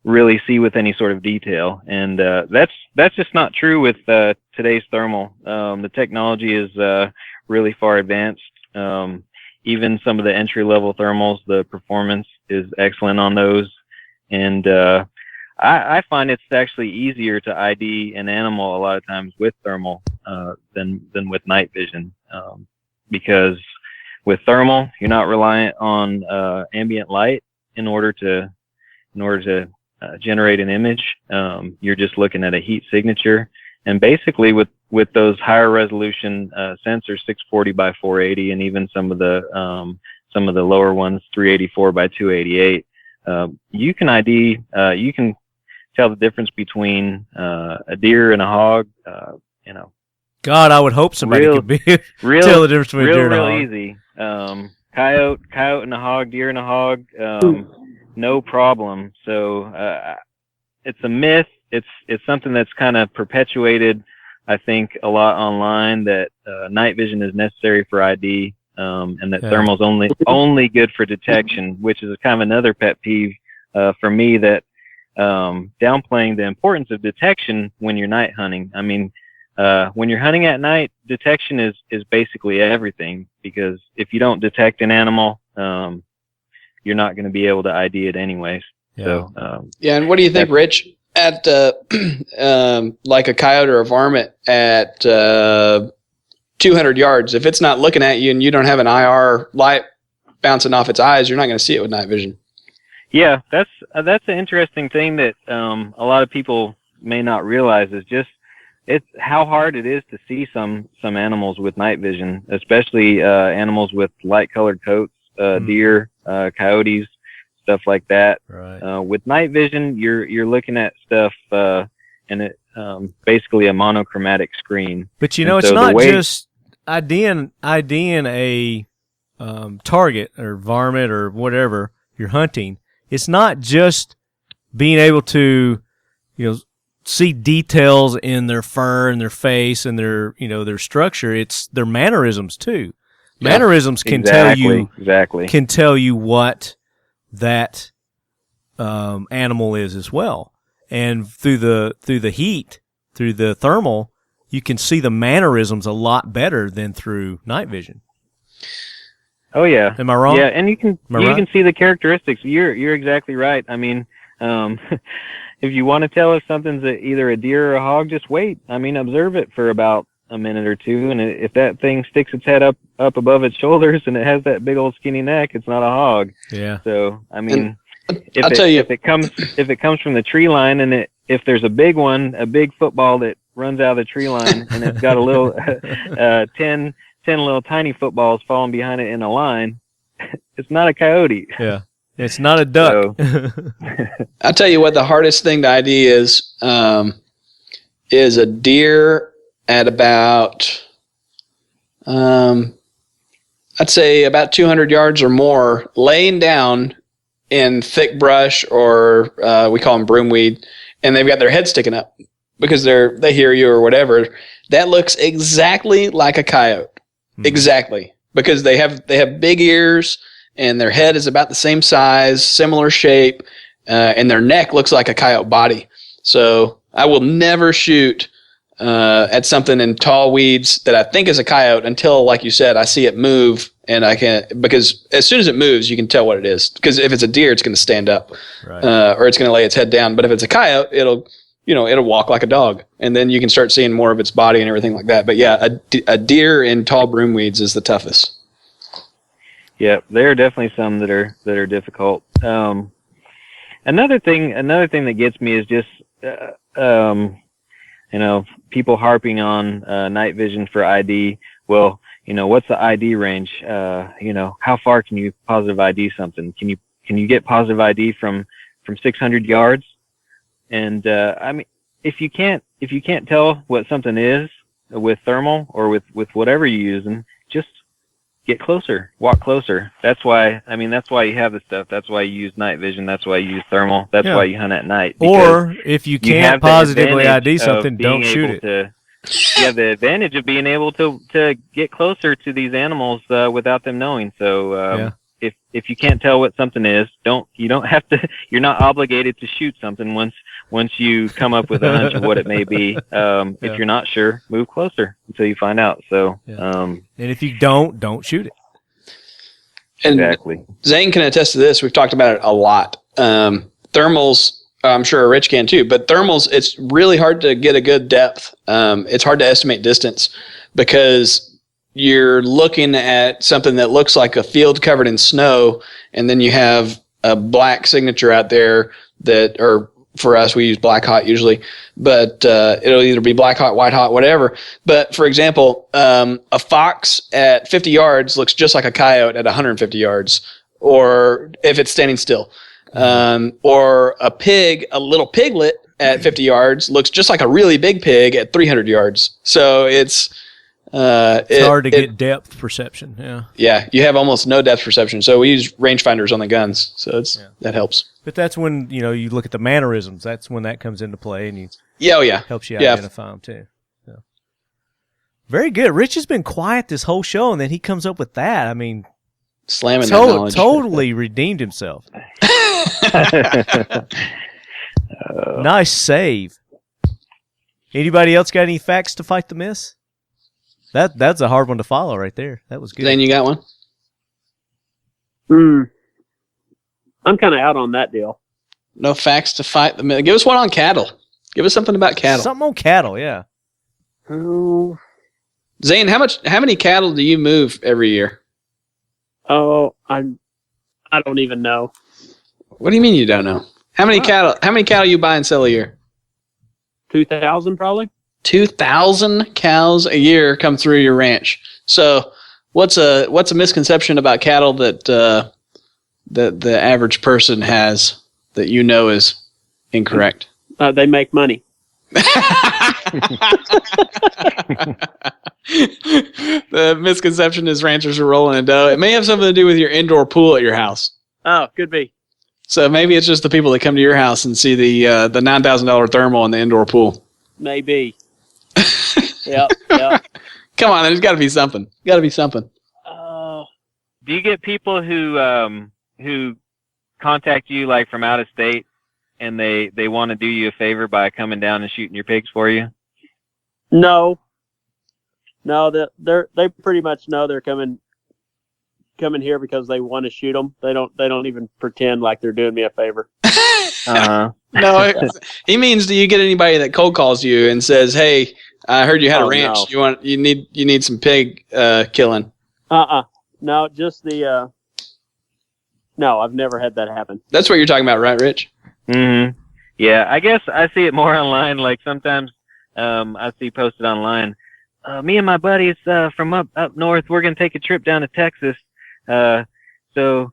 really see with any sort of detail. And that's just not true with today's thermal. The technology is really far advanced. Even some of the entry-level thermals, the performance is excellent on those. And I find it's actually easier to ID an animal a lot of times with thermal than with night vision, because with thermal you're not reliant on ambient light in order to generate an image. You're just looking at a heat signature, and basically with those higher resolution sensors, 640 by 480, and even some of the lower ones, 384 by 288, you can ID, you can tell the difference between a deer and a hog. God, I would hope somebody could tell the difference between a deer and a hog. Real easy. Coyote and a hog, deer and a hog, no problem. So it's a myth. It's something that's kind of perpetuated, I think, a lot online, that night vision is necessary for ID, and that thermal's only good for detection, which is kind of another pet peeve for me, that downplaying the importance of detection when you're night hunting. I mean, when you're hunting at night, detection is basically everything, because if you don't detect an animal, you're not going to be able to ID it anyways. Yeah. So, and what do you think, Rich? At like a coyote or a varmint at 200 yards, if it's not looking at you and you don't have an IR light bouncing off its eyes, you're not going to see it with night vision. Yeah, that's an interesting thing that a lot of people may not realize, is just it's how hard it is to see some animals with night vision, especially animals with light colored coats, deer, coyotes, stuff like that. Right. With night vision, you're looking at stuff and it basically a monochromatic screen. But it's not just IDing a target or varmint or whatever you're hunting. It's not just being able to, see details in their fur and their face and their structure. It's their mannerisms too. Yeah, mannerisms can tell you what that animal is as well. And through the heat, through the thermal, you can see the mannerisms a lot better than through night vision. Oh yeah. Am I wrong? Yeah, and you can see the characteristics. You're exactly right. I mean, if you want to tell if something's either a deer or a hog, just wait. I mean, observe it for about a minute or two, and if that thing sticks its head up above its shoulders and it has that big old skinny neck, it's not a hog. Yeah. So I mean, if it comes from the tree line, and if there's a big one, a big football that runs out of the tree line, and it's got a little 10 little tiny footballs falling behind it in a line, it's not a coyote. Yeah. It's not a duck. So, I'll tell you what the hardest thing to ID is a deer at about, I'd say about 200 yards or more, laying down in thick brush, or we call them broomweed, and they've got their head sticking up because they hear you or whatever. That looks exactly like a coyote. Exactly. Because they have big ears, and their head is about the same size, similar shape, and their neck looks like a coyote body. So I will never shoot at something in tall weeds that I think is a coyote until, like you said, I see it move, and I can't, because as soon as it moves, you can tell what it is. Because if it's a deer, it's going to stand up, Right. Or it's going to lay its head down. But if it's a coyote, it'll walk like a dog, and then you can start seeing more of its body and everything like that. But yeah, a deer in tall broomweeds is the toughest. yeah, there are definitely some that are difficult. Another thing that gets me is just people harping on night vision for ID. Well, what's the ID range? How far can you positive ID something? Can you get positive ID from 600 yards? And I mean, if you can't tell what something is with thermal or with whatever you're using, just get closer, walk closer. That's why you have this stuff. That's why you use night vision. That's why you use thermal. That's why you hunt at night. Or if you can't positively ID something, don't shoot it. You have the advantage of being able to get closer to these animals without them knowing. So if you can't tell what something is, you're not obligated to shoot something once you come up with a hunch of what it may be. If you're not sure, move closer until you find out. So, and if you don't shoot it. And exactly. Zane can attest to this. We've talked about it a lot. Thermals, I'm sure Rich can too, but thermals, it's really hard to get a good depth. It's hard to estimate distance because you're looking at something that looks like a field covered in snow, and then you have a black signature out there or for us, we use black hot usually, but it'll either be black hot, white hot, whatever. But for example, a fox at 50 yards looks just like a coyote at 150 yards, or if it's standing still. Or a little piglet at 50 yards looks just like a really big pig at 300 yards. So it's hard to get depth perception. Yeah, you have almost no depth perception. So we use rangefinders on the guns, so that helps. But that's when you look at the mannerisms. That's when that comes into play, and helps you identify them too. So. Very good. Rich has been quiet this whole show, and then he comes up with that. I mean, slamming that knowledge. Totally redeemed himself. Nice save. Anybody else got any facts to fight the myths? That's a hard one to follow right there. That was good. Zane, you got one? I'm kind of out on that deal. No facts to fight the myth. Give us one on cattle. Give us something about cattle. Something on cattle, yeah. Oh. Zane, how many cattle do you move every year? Oh, I don't even know. What do you mean you don't know? How many cattle you buy and sell a year? 2,000 probably. 2,000 cows a year come through your ranch. So, what's a misconception about cattle that the average person has that is incorrect? They make money. The misconception is ranchers are rolling in dough. It may have something to do with your indoor pool at your house. Oh, could be. So maybe it's just the people that come to your house and see the $9,000 thermal in the indoor pool. Maybe. Yep. Come on, there's got to be something. Do you get people who contact you like from out of state, and they want to do you a favor by coming down and shooting your pigs for you? No, they pretty much know they're coming here because they want to shoot them. They don't even pretend like they're doing me a favor. No, he means, do you get anybody that cold calls you and says, "Hey, I heard you had a ranch. No. You need some pig killing." No, just the. No, I've never had that happen. That's what you're talking about, right, Rich? Mm-hmm. Yeah, I guess I see it more online. Like sometimes I see posted online, me and my buddies from up north, we're going to take a trip down to Texas. So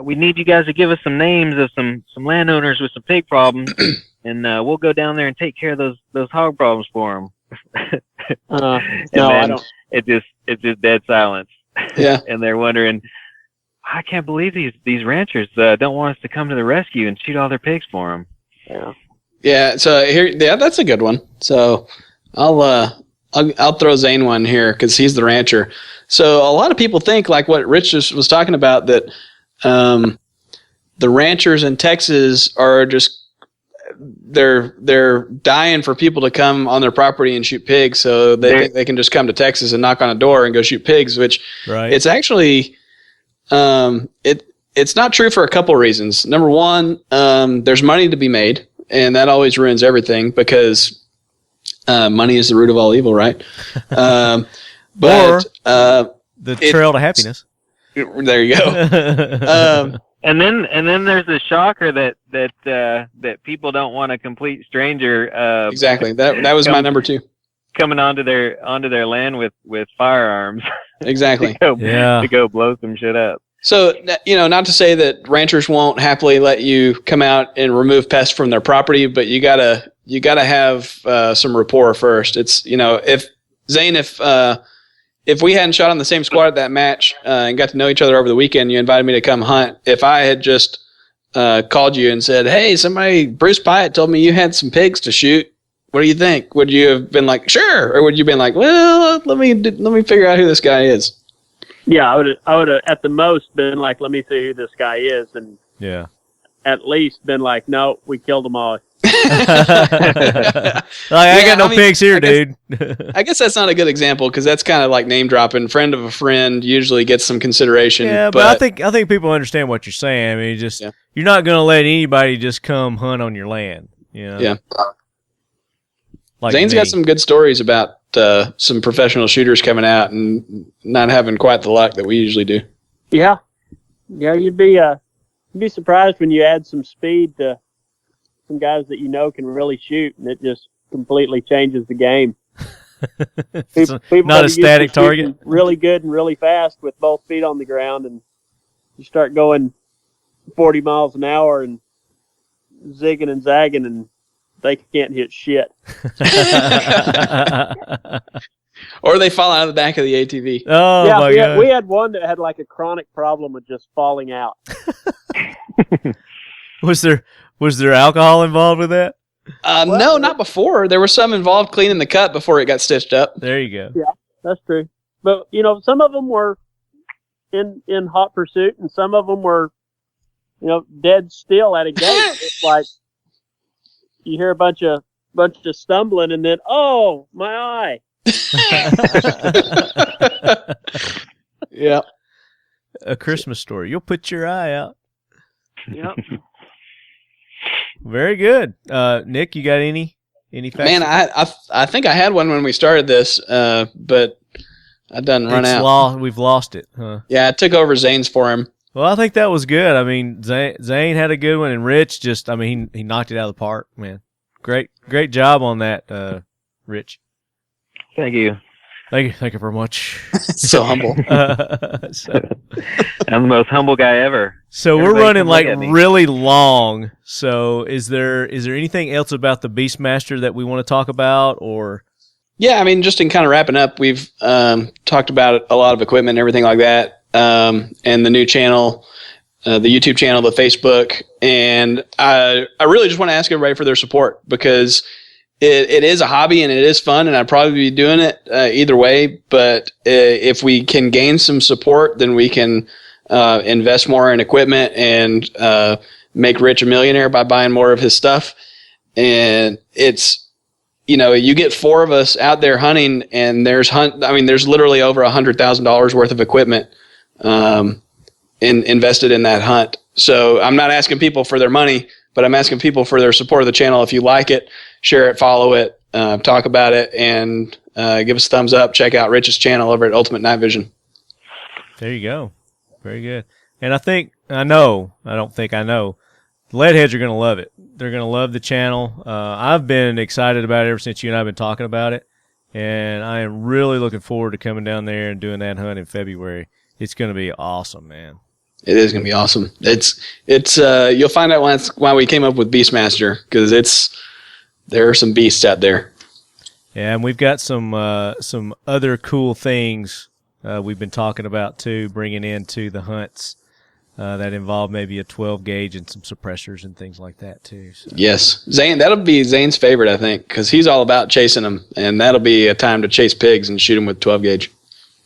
we need you guys to give us some names of some landowners with some pig problems, and we'll go down there and take care of those hog problems for them. No, I don't. It's just dead silence. Yeah. And they're wondering, I can't believe these ranchers don't want us to come to the rescue and shoot all their pigs for them. Yeah. Yeah. So that's a good one. So I'll throw Zane one here because he's the rancher. So a lot of people think, like what Rich just was talking about, that the ranchers in Texas are just they're dying for people to come on their property and shoot pigs, so they can just come to Texas and knock on a door and go shoot pigs. Which it's actually it's not true for a couple reasons. Number one, there's money to be made, and that always ruins everything because money is the root of all evil, right? But the trail to happiness. There you go. And then there's the shocker that people don't want a complete stranger. Exactly. That was my number two. Coming onto their land with firearms. Exactly. to go blow some shit up. So, not to say that ranchers won't happily let you come out and remove pests from their property, but you gotta have some rapport first. It's, if Zane, if we hadn't shot on the same squad at that match and got to know each other over the weekend, you invited me to come hunt. If I had just called you and said, "Hey, Bruce Pyatt told me you had some pigs to shoot. What do you think?" Would you have been like, "Sure," or would you have been like, "Well, let me figure out who this guy is"? Yeah, I would have at the most been like, "Let me see who this guy is," and at least been like, "No, we killed them all." I got no pigs here, dude. I guess that's not a good example because that's kind of like name dropping. Friend of a friend usually gets some consideration. Yeah, but I think people understand what you're saying. I mean, you're not going to let anybody just come hunt on your land. Yeah. Like Zane's got some good stories about some professional shooters coming out and not having quite the luck that we usually do. Yeah, you'd be surprised when you add some speed to some guys that can really shoot, and it just completely changes the game. People not a static target. Really good and really fast with both feet on the ground, and you start going 40 miles an hour and zigging and zagging, and they can't hit shit. Or they fall out of the back of the ATV. Oh, yeah, my God. We had one that had like a chronic problem with just falling out. Was there alcohol involved with that? No, not before. There was some involved cleaning the cut before it got stitched up. There you go. Yeah, that's true. But, some of them were in hot pursuit, and some of them were, dead still at a gate. It's like you hear a bunch of stumbling, and then, oh, my eye. Yeah. A Christmas story. You'll put your eye out. Yep. Very good. Nick, you got any facts? Man, I think I had one when we started this, but I done run out. We've lost it, huh? Yeah, I took over Zane's for him. Well, I think that was good. I mean, Zane had a good one, and Rich he knocked it out of the park, man. Great job on that, Rich. Thank you. Thank you very much. So humble. I'm the most humble guy ever. So we're running like really long. So is there anything else about the Beastmaster that we want to talk about, or? Yeah, I mean, just in kind of wrapping up, we've talked about a lot of equipment and everything like that, and the new channel, the YouTube channel, the Facebook, and I really just want to ask everybody for their support because it is a hobby and it is fun, and I'd probably be doing it either way. But if we can gain some support, then we can invest more in equipment and make Rich a millionaire by buying more of his stuff. And it's, you get four of us out there hunting, and there's literally over $100,000 worth of equipment invested in that hunt. So I'm not asking people for their money, but I'm asking people for their support of the channel. If you like it, share it, follow it, talk about it, and give us a thumbs up. Check out Rich's channel over at Ultimate Night Vision. There you go. Very good. And I know, the Leadheads are going to love it. They're going to love the channel. I've been excited about it ever since you and I have been talking about it, and I am really looking forward to coming down there and doing that hunt in February. It's going to be awesome, man. It is going to be awesome. It's you'll find out why we came up with Beastmaster, because there are some beasts out there. Yeah, and we've got some other cool things we've been talking about too, bringing into the hunts. That involve maybe a 12 gauge and some suppressors and things like that too. So. Yes, Zane. That'll be Zane's favorite, I think, because he's all about chasing them, and that'll be a time to chase pigs and shoot them with 12 gauge.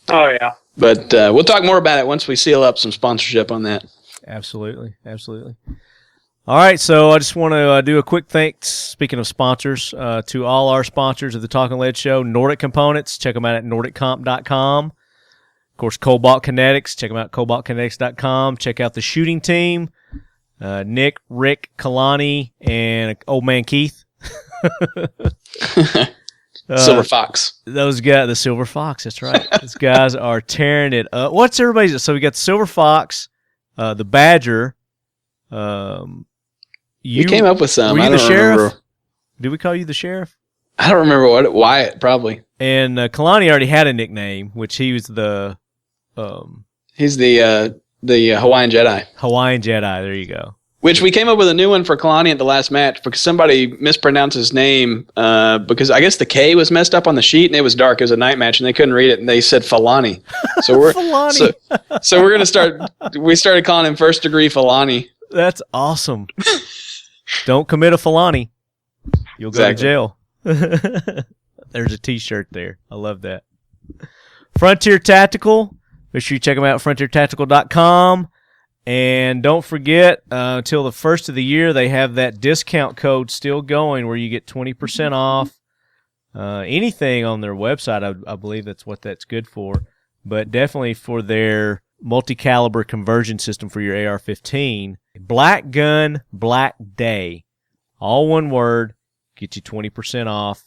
Oh yeah. But we'll talk more about it once we seal up some sponsorship on that. Absolutely. All right, so I just want to do a quick thanks, speaking of sponsors, to all our sponsors of the Talking Lead Show. Nordic Components, check them out at nordiccomp.com. Of course, Cobalt Kinetics. Check them out at cobaltkinetics.com. Check out the shooting team, Nick, Rick, Kalani, and old man Keith. Silver Fox. Those guys, the Silver Fox, that's right. Those guys are tearing it up. What's everybody's? So we got the Silver Fox, the Badger. You came up with some. Were you I the don't sheriff? remember. Did we call you the sheriff? I don't remember Wyatt, probably. And Kalani already had a nickname, which he was the... He's the Hawaiian Jedi. Hawaiian Jedi, there you go. Which we came up with a new one for Kalani at the last match because somebody mispronounced his name because I guess the K was messed up on the sheet and it was dark. It was a night match and they couldn't read it and they said Falani. So we're so we're gonna start. We started calling him First Degree Falani. That's awesome. Don't commit a Falani. You'll go to jail. There's a T-shirt there. I love that. Frontier Tactical. Make sure you check them out at frontiertactical.com. And don't forget, until the first of the year, they have that discount code still going where you get 20% off anything on their website. I believe that's what that's good for. But definitely for their multi-caliber conversion system for your AR-15. Black Gun, Black Day. All one word. Get you 20% off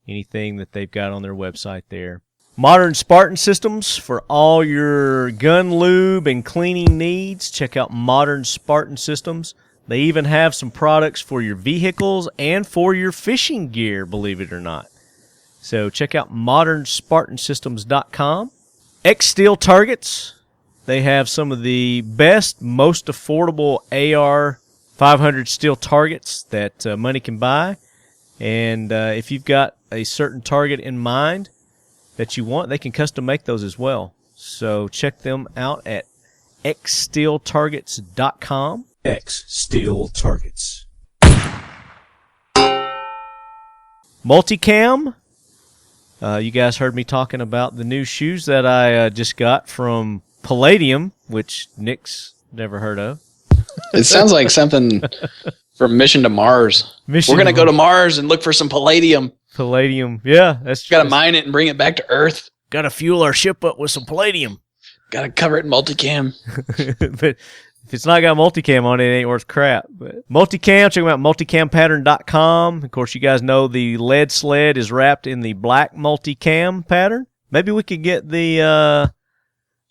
anything that they've got on their website there. Modern Spartan Systems for all your gun lube and cleaning needs. Check out Modern Spartan Systems. They even have some products for your vehicles and for your fishing gear, believe it or not. So check out modernspartansystems.com. X-Steel Targets. They have some of the best, most affordable AR 500 steel targets that money can buy. And if you've got a certain target in mind that you want, they can custom make those as well. So check them out at xsteeltargets.com. X-Steel Targets. Multicam. You guys heard me talking about the new shoes that I just got from Palladium, which Nick's never heard of. It sounds like something from Mission to Mars. We're going to go to Mars and look for some palladium. Palladium, yeah. That's got to mine it and bring it back to Earth. Got to fuel our ship up with some palladium. Got to cover it in multicam. But if it's not got multicam on it, it ain't worth crap. But multicam, check them out, multicampattern.com. Of course, you guys know the lead sled is wrapped in the black multicam pattern. Maybe we could get the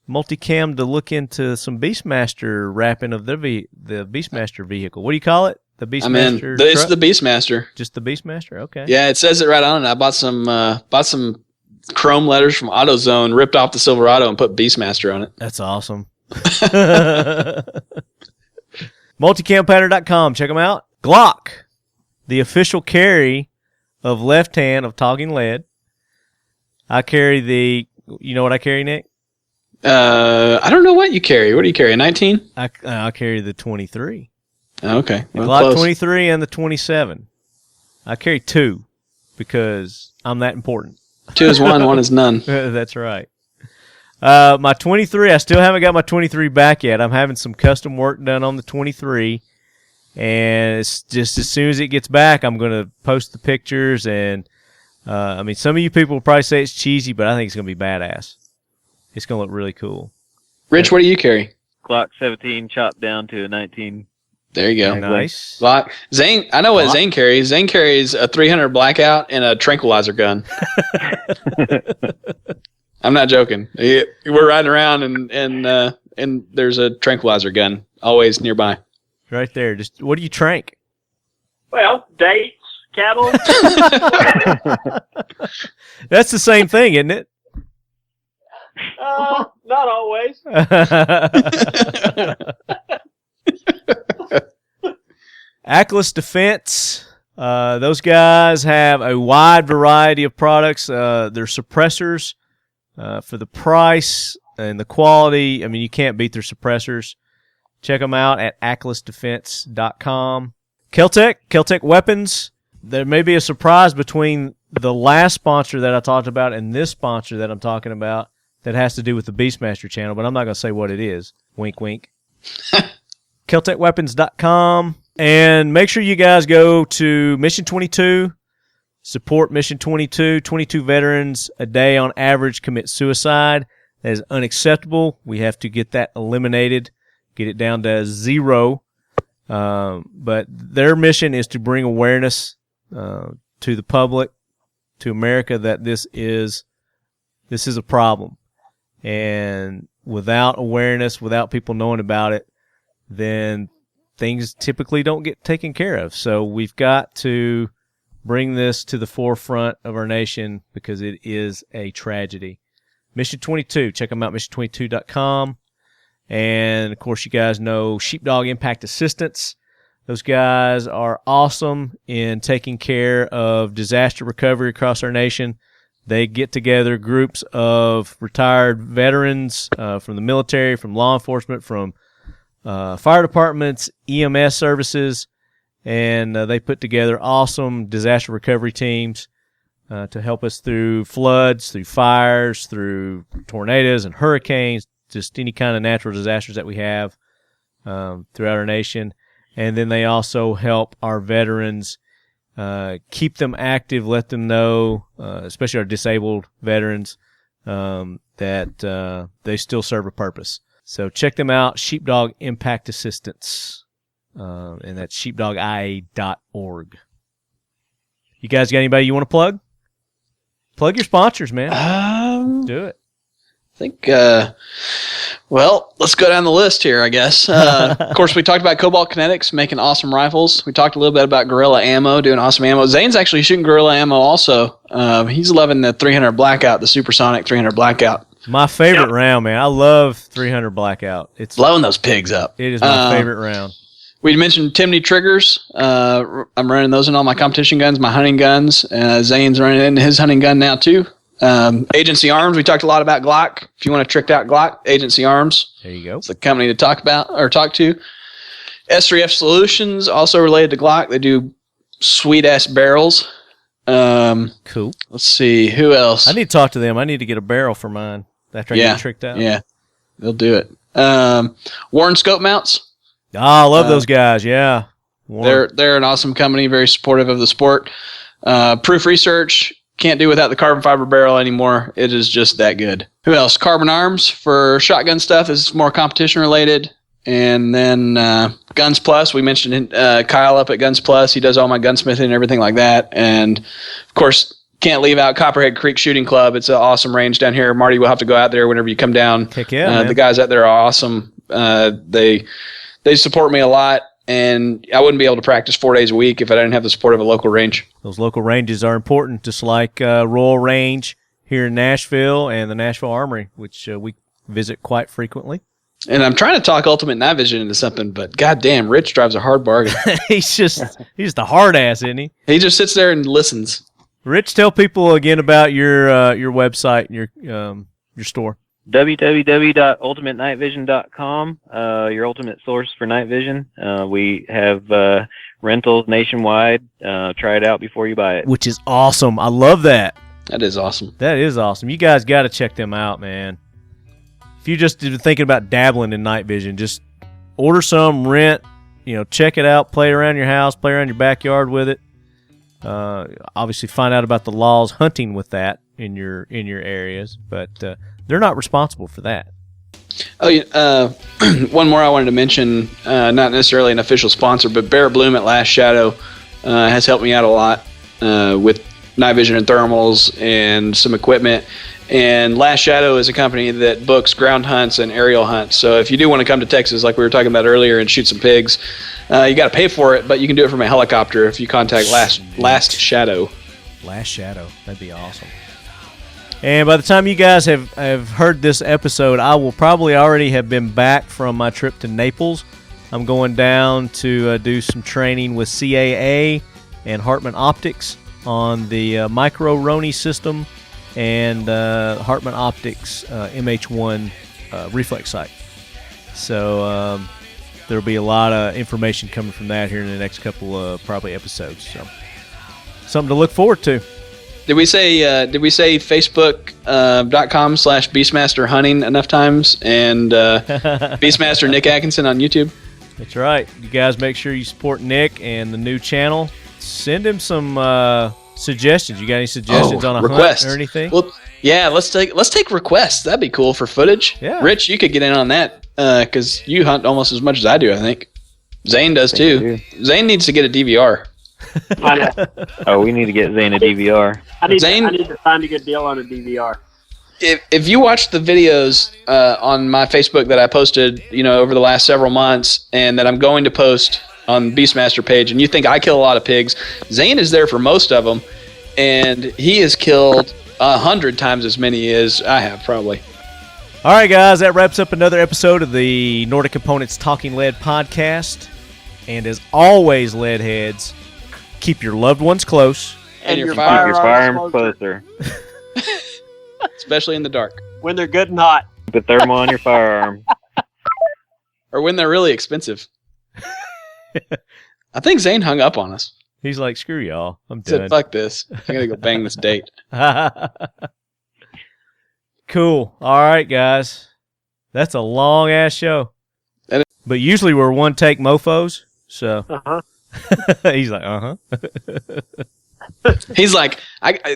multicam to look into some Beastmaster wrapping of the Beastmaster vehicle. What do you call it? The Beastmaster. It's the Beastmaster. Just the Beastmaster. Okay. Yeah, it says it right on it. I bought some chrome letters from AutoZone, ripped off the Silverado, and put Beastmaster on it. That's awesome. Multicampattern.com. Check them out. Glock, the official carry of Left Hand of Talking Lead. I carry the. You know what I carry, Nick? I don't know what you carry. What do you carry? A 19? I carry the 23. Okay. The Glock 23 and the 27. I carry two because I'm that important. 2 is 1, 1 is none. That's right. My 23, I still haven't got my 23 back yet. I'm having some custom work done on the 23. And it's just as soon as it gets back, I'm going to post the pictures. And, I mean, some of you people will probably say it's cheesy, but I think it's going to be badass. It's going to look really cool. Rich, what do you carry? Glock 17 chopped down to a 19. There you go. Nice. Glock. Zane, I know what Zane carries. Zane carries a 300 blackout and a tranquilizer gun. I'm not joking. We're riding around and there's a tranquilizer gun always nearby. Right there. Just what do you trank? Well, dates, cattle. That's the same thing, isn't it? Not always. Atlas Defense. Those guys have a wide variety of products. They're suppressors for the price and the quality. I mean, you can't beat their suppressors. Check them out at atlasdefense.com. Keltec Weapons. There may be a surprise between the last sponsor that I talked about and this sponsor that I'm talking about that has to do with the Beastmaster channel, but I'm not going to say what it is. Wink, wink. KeltecWeapons.com. And make sure you guys go to Mission 22. Support Mission 22. 22 veterans a day on average commit suicide. That is unacceptable. We have to get that eliminated, get it down to 0. But their mission is to bring awareness to the public, to America, that this is a problem. And without awareness, without people knowing about it, then things typically don't get taken care of. So we've got to bring this to the forefront of our nation because it is a tragedy. Mission 22, check them out, mission22.com. And, of course, you guys know Sheepdog Impact Assistance. Those guys are awesome in taking care of disaster recovery across our nation. They get together groups of retired veterans from the military, from law enforcement, from fire departments, EMS services, and they put together awesome disaster recovery teams to help us through floods, through fires, through tornadoes and hurricanes, just any kind of natural disasters that we have throughout our nation. And then they also help our veterans keep them active, let them know, especially our disabled veterans, that they still serve a purpose. So check them out, Sheepdog Impact Assistance, and that's sheepdogia.org. You guys got anybody you want to plug? Plug your sponsors, man. Do it. I think, well, let's go down the list here, I guess. Of course, we talked about Cobalt Kinetics making awesome rifles. We talked a little bit about Gorilla Ammo doing awesome ammo. Zane's actually shooting Gorilla Ammo also. He's loving the 300 Blackout, the Supersonic 300 Blackout. My favorite round, man. I love 300 Blackout. It's blowing those pigs up. It is my favorite round. We mentioned Timney triggers. I'm running those in all my competition guns, my hunting guns. Zane's running in his hunting gun now, too. Agency Arms, we talked a lot about Glock. If you want a tricked out Glock, Agency Arms. There you go. It's the company to talk about or talk to. S3F Solutions, also related to Glock. They do sweet ass barrels. Cool. Let's see, who else? I need to talk to them. I need to get a barrel for mine after I get tricked out. Yeah, they'll do it. Warren Scope Mounts. I love those guys. Yeah, they're an awesome company, very supportive of the sport. Proof Research. Can't do without the carbon fiber barrel anymore. It is just that good. Who else? Carbon Arms for shotgun stuff is more competition related. And then Guns Plus. We mentioned Kyle up at Guns Plus. He does all my gunsmithing and everything like that. And, of course, can't leave out Copperhead Creek Shooting Club. It's an awesome range down here. Marty will have to go out there whenever you come down. Heck yeah, the guys out there are awesome. They support me a lot. And I wouldn't be able to practice 4 days a week if I didn't have the support of a local range. Those local ranges are important, just like Royal Range here in Nashville and the Nashville Armory, which we visit quite frequently. And I'm trying to talk Ultimate Night Vision into something, but goddamn, Rich drives a hard bargain. he's just a hard ass, isn't he? He just sits there and listens. Rich, tell people again about your website and your store. www.ultimatenightvision.com, your ultimate source for night vision. We have rentals nationwide. Try it out before you buy it. Which is awesome. I love that. That is awesome. That is awesome. You guys got to check them out, man. If you're just thinking about dabbling in night vision, just order some, rent, check it out, play around your house, play around your backyard with it. Obviously find out about the laws hunting with that in your areas, but they're not responsible for that. Oh, one more I wanted to mention, not necessarily an official sponsor, but Bear Bloom at Last Shadow has helped me out a lot with night vision and thermals and some equipment. And Last Shadow is a company that books ground hunts and aerial hunts. So if you do want to come to Texas, like we were talking about earlier, and shoot some pigs, you got to pay for it, but you can do it from a helicopter if you contact Last Shadow. Last Shadow. That'd be awesome. And by the time you guys have heard this episode, I will probably already have been back from my trip to Naples. I'm going down to do some training with CAA and Hartman Optics on the Micro Roni system and Hartman Optics MH1 reflex sight. So there'll be a lot of information coming from that here in the next couple of probably episodes. So something to look forward to. Did we say Facebook.com/Beastmaster Hunting enough times, and Beastmaster Nick Atkinson on YouTube? That's right. You guys make sure you support Nick and the new channel. Send him some suggestions. You got any suggestions on a request hunt or anything? Well, yeah, let's take requests. That'd be cool for footage. Yeah. Rich, you could get in on that because you hunt almost as much as I do, I think. Zane does too. Zane needs to get a DVR. Oh, we need to get Zane a DVR. I need to find a good deal on a DVR. If you watch the videos on my Facebook that I posted, over the last several months, and that I'm going to post on Beastmaster page, and you think I kill a lot of pigs, Zane is there for most of them, and he has killed 100 times as many as I have, probably. All right, guys, that wraps up another episode of the Nordic Components Talking Lead podcast. And as always, lead heads, keep your loved ones close. And your firearms closer. Especially in the dark. When they're good and hot. Put thermal on your firearm. Or when they're really expensive. I think Zane hung up on us. He's like, screw y'all. I'm He said, done. fuck this. I gotta go bang this date. Cool. All right, guys. That's a long-ass show. But usually we're one-take mofos, so... Uh-huh. He's like, uh-huh. He's like,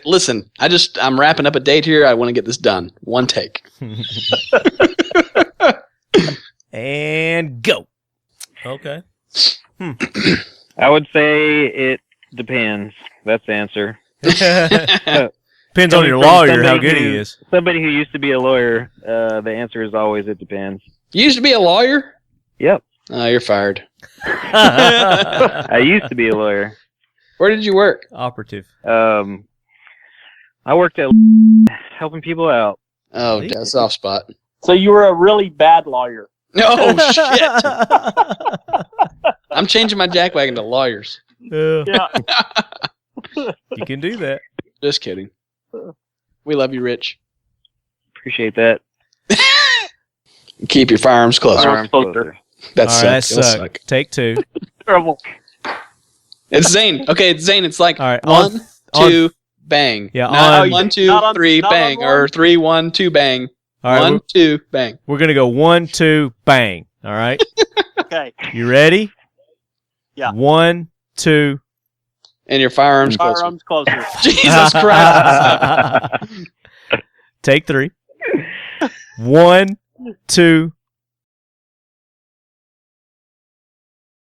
listen, I'm wrapping up a date here. I want to get this done. One take. And go. Okay. I would say it depends. That's the answer. Depends on your lawyer how good he is. Somebody who used to be a lawyer, the answer is always it depends. You used to be a lawyer? Yep. Oh, you're fired. I used to be a lawyer. Where did you work? Operative. I worked at helping people out. Oh, that's a soft spot. So you were a really bad lawyer. Oh, shit. I'm changing my jackwagon to lawyers. Yeah. You can do that. Just kidding. We love you, Rich. Appreciate that. Keep your firearms closer. Firearms closer. That's All right, that suck. Take two. Terrible. It's Zane. Okay, it's Zane. It's like All right, 1, 2, bang. Yeah, Not on- 1, 2, not 3, on bang. one? Or 3, 1, 2, bang. All right, 1, 2, bang. we're going to go 1, 2, bang. All right? Okay. You ready? Yeah. 1, 2. And your firearms closer. Firearms closer. Jesus Christ. Take 3. 1, 2,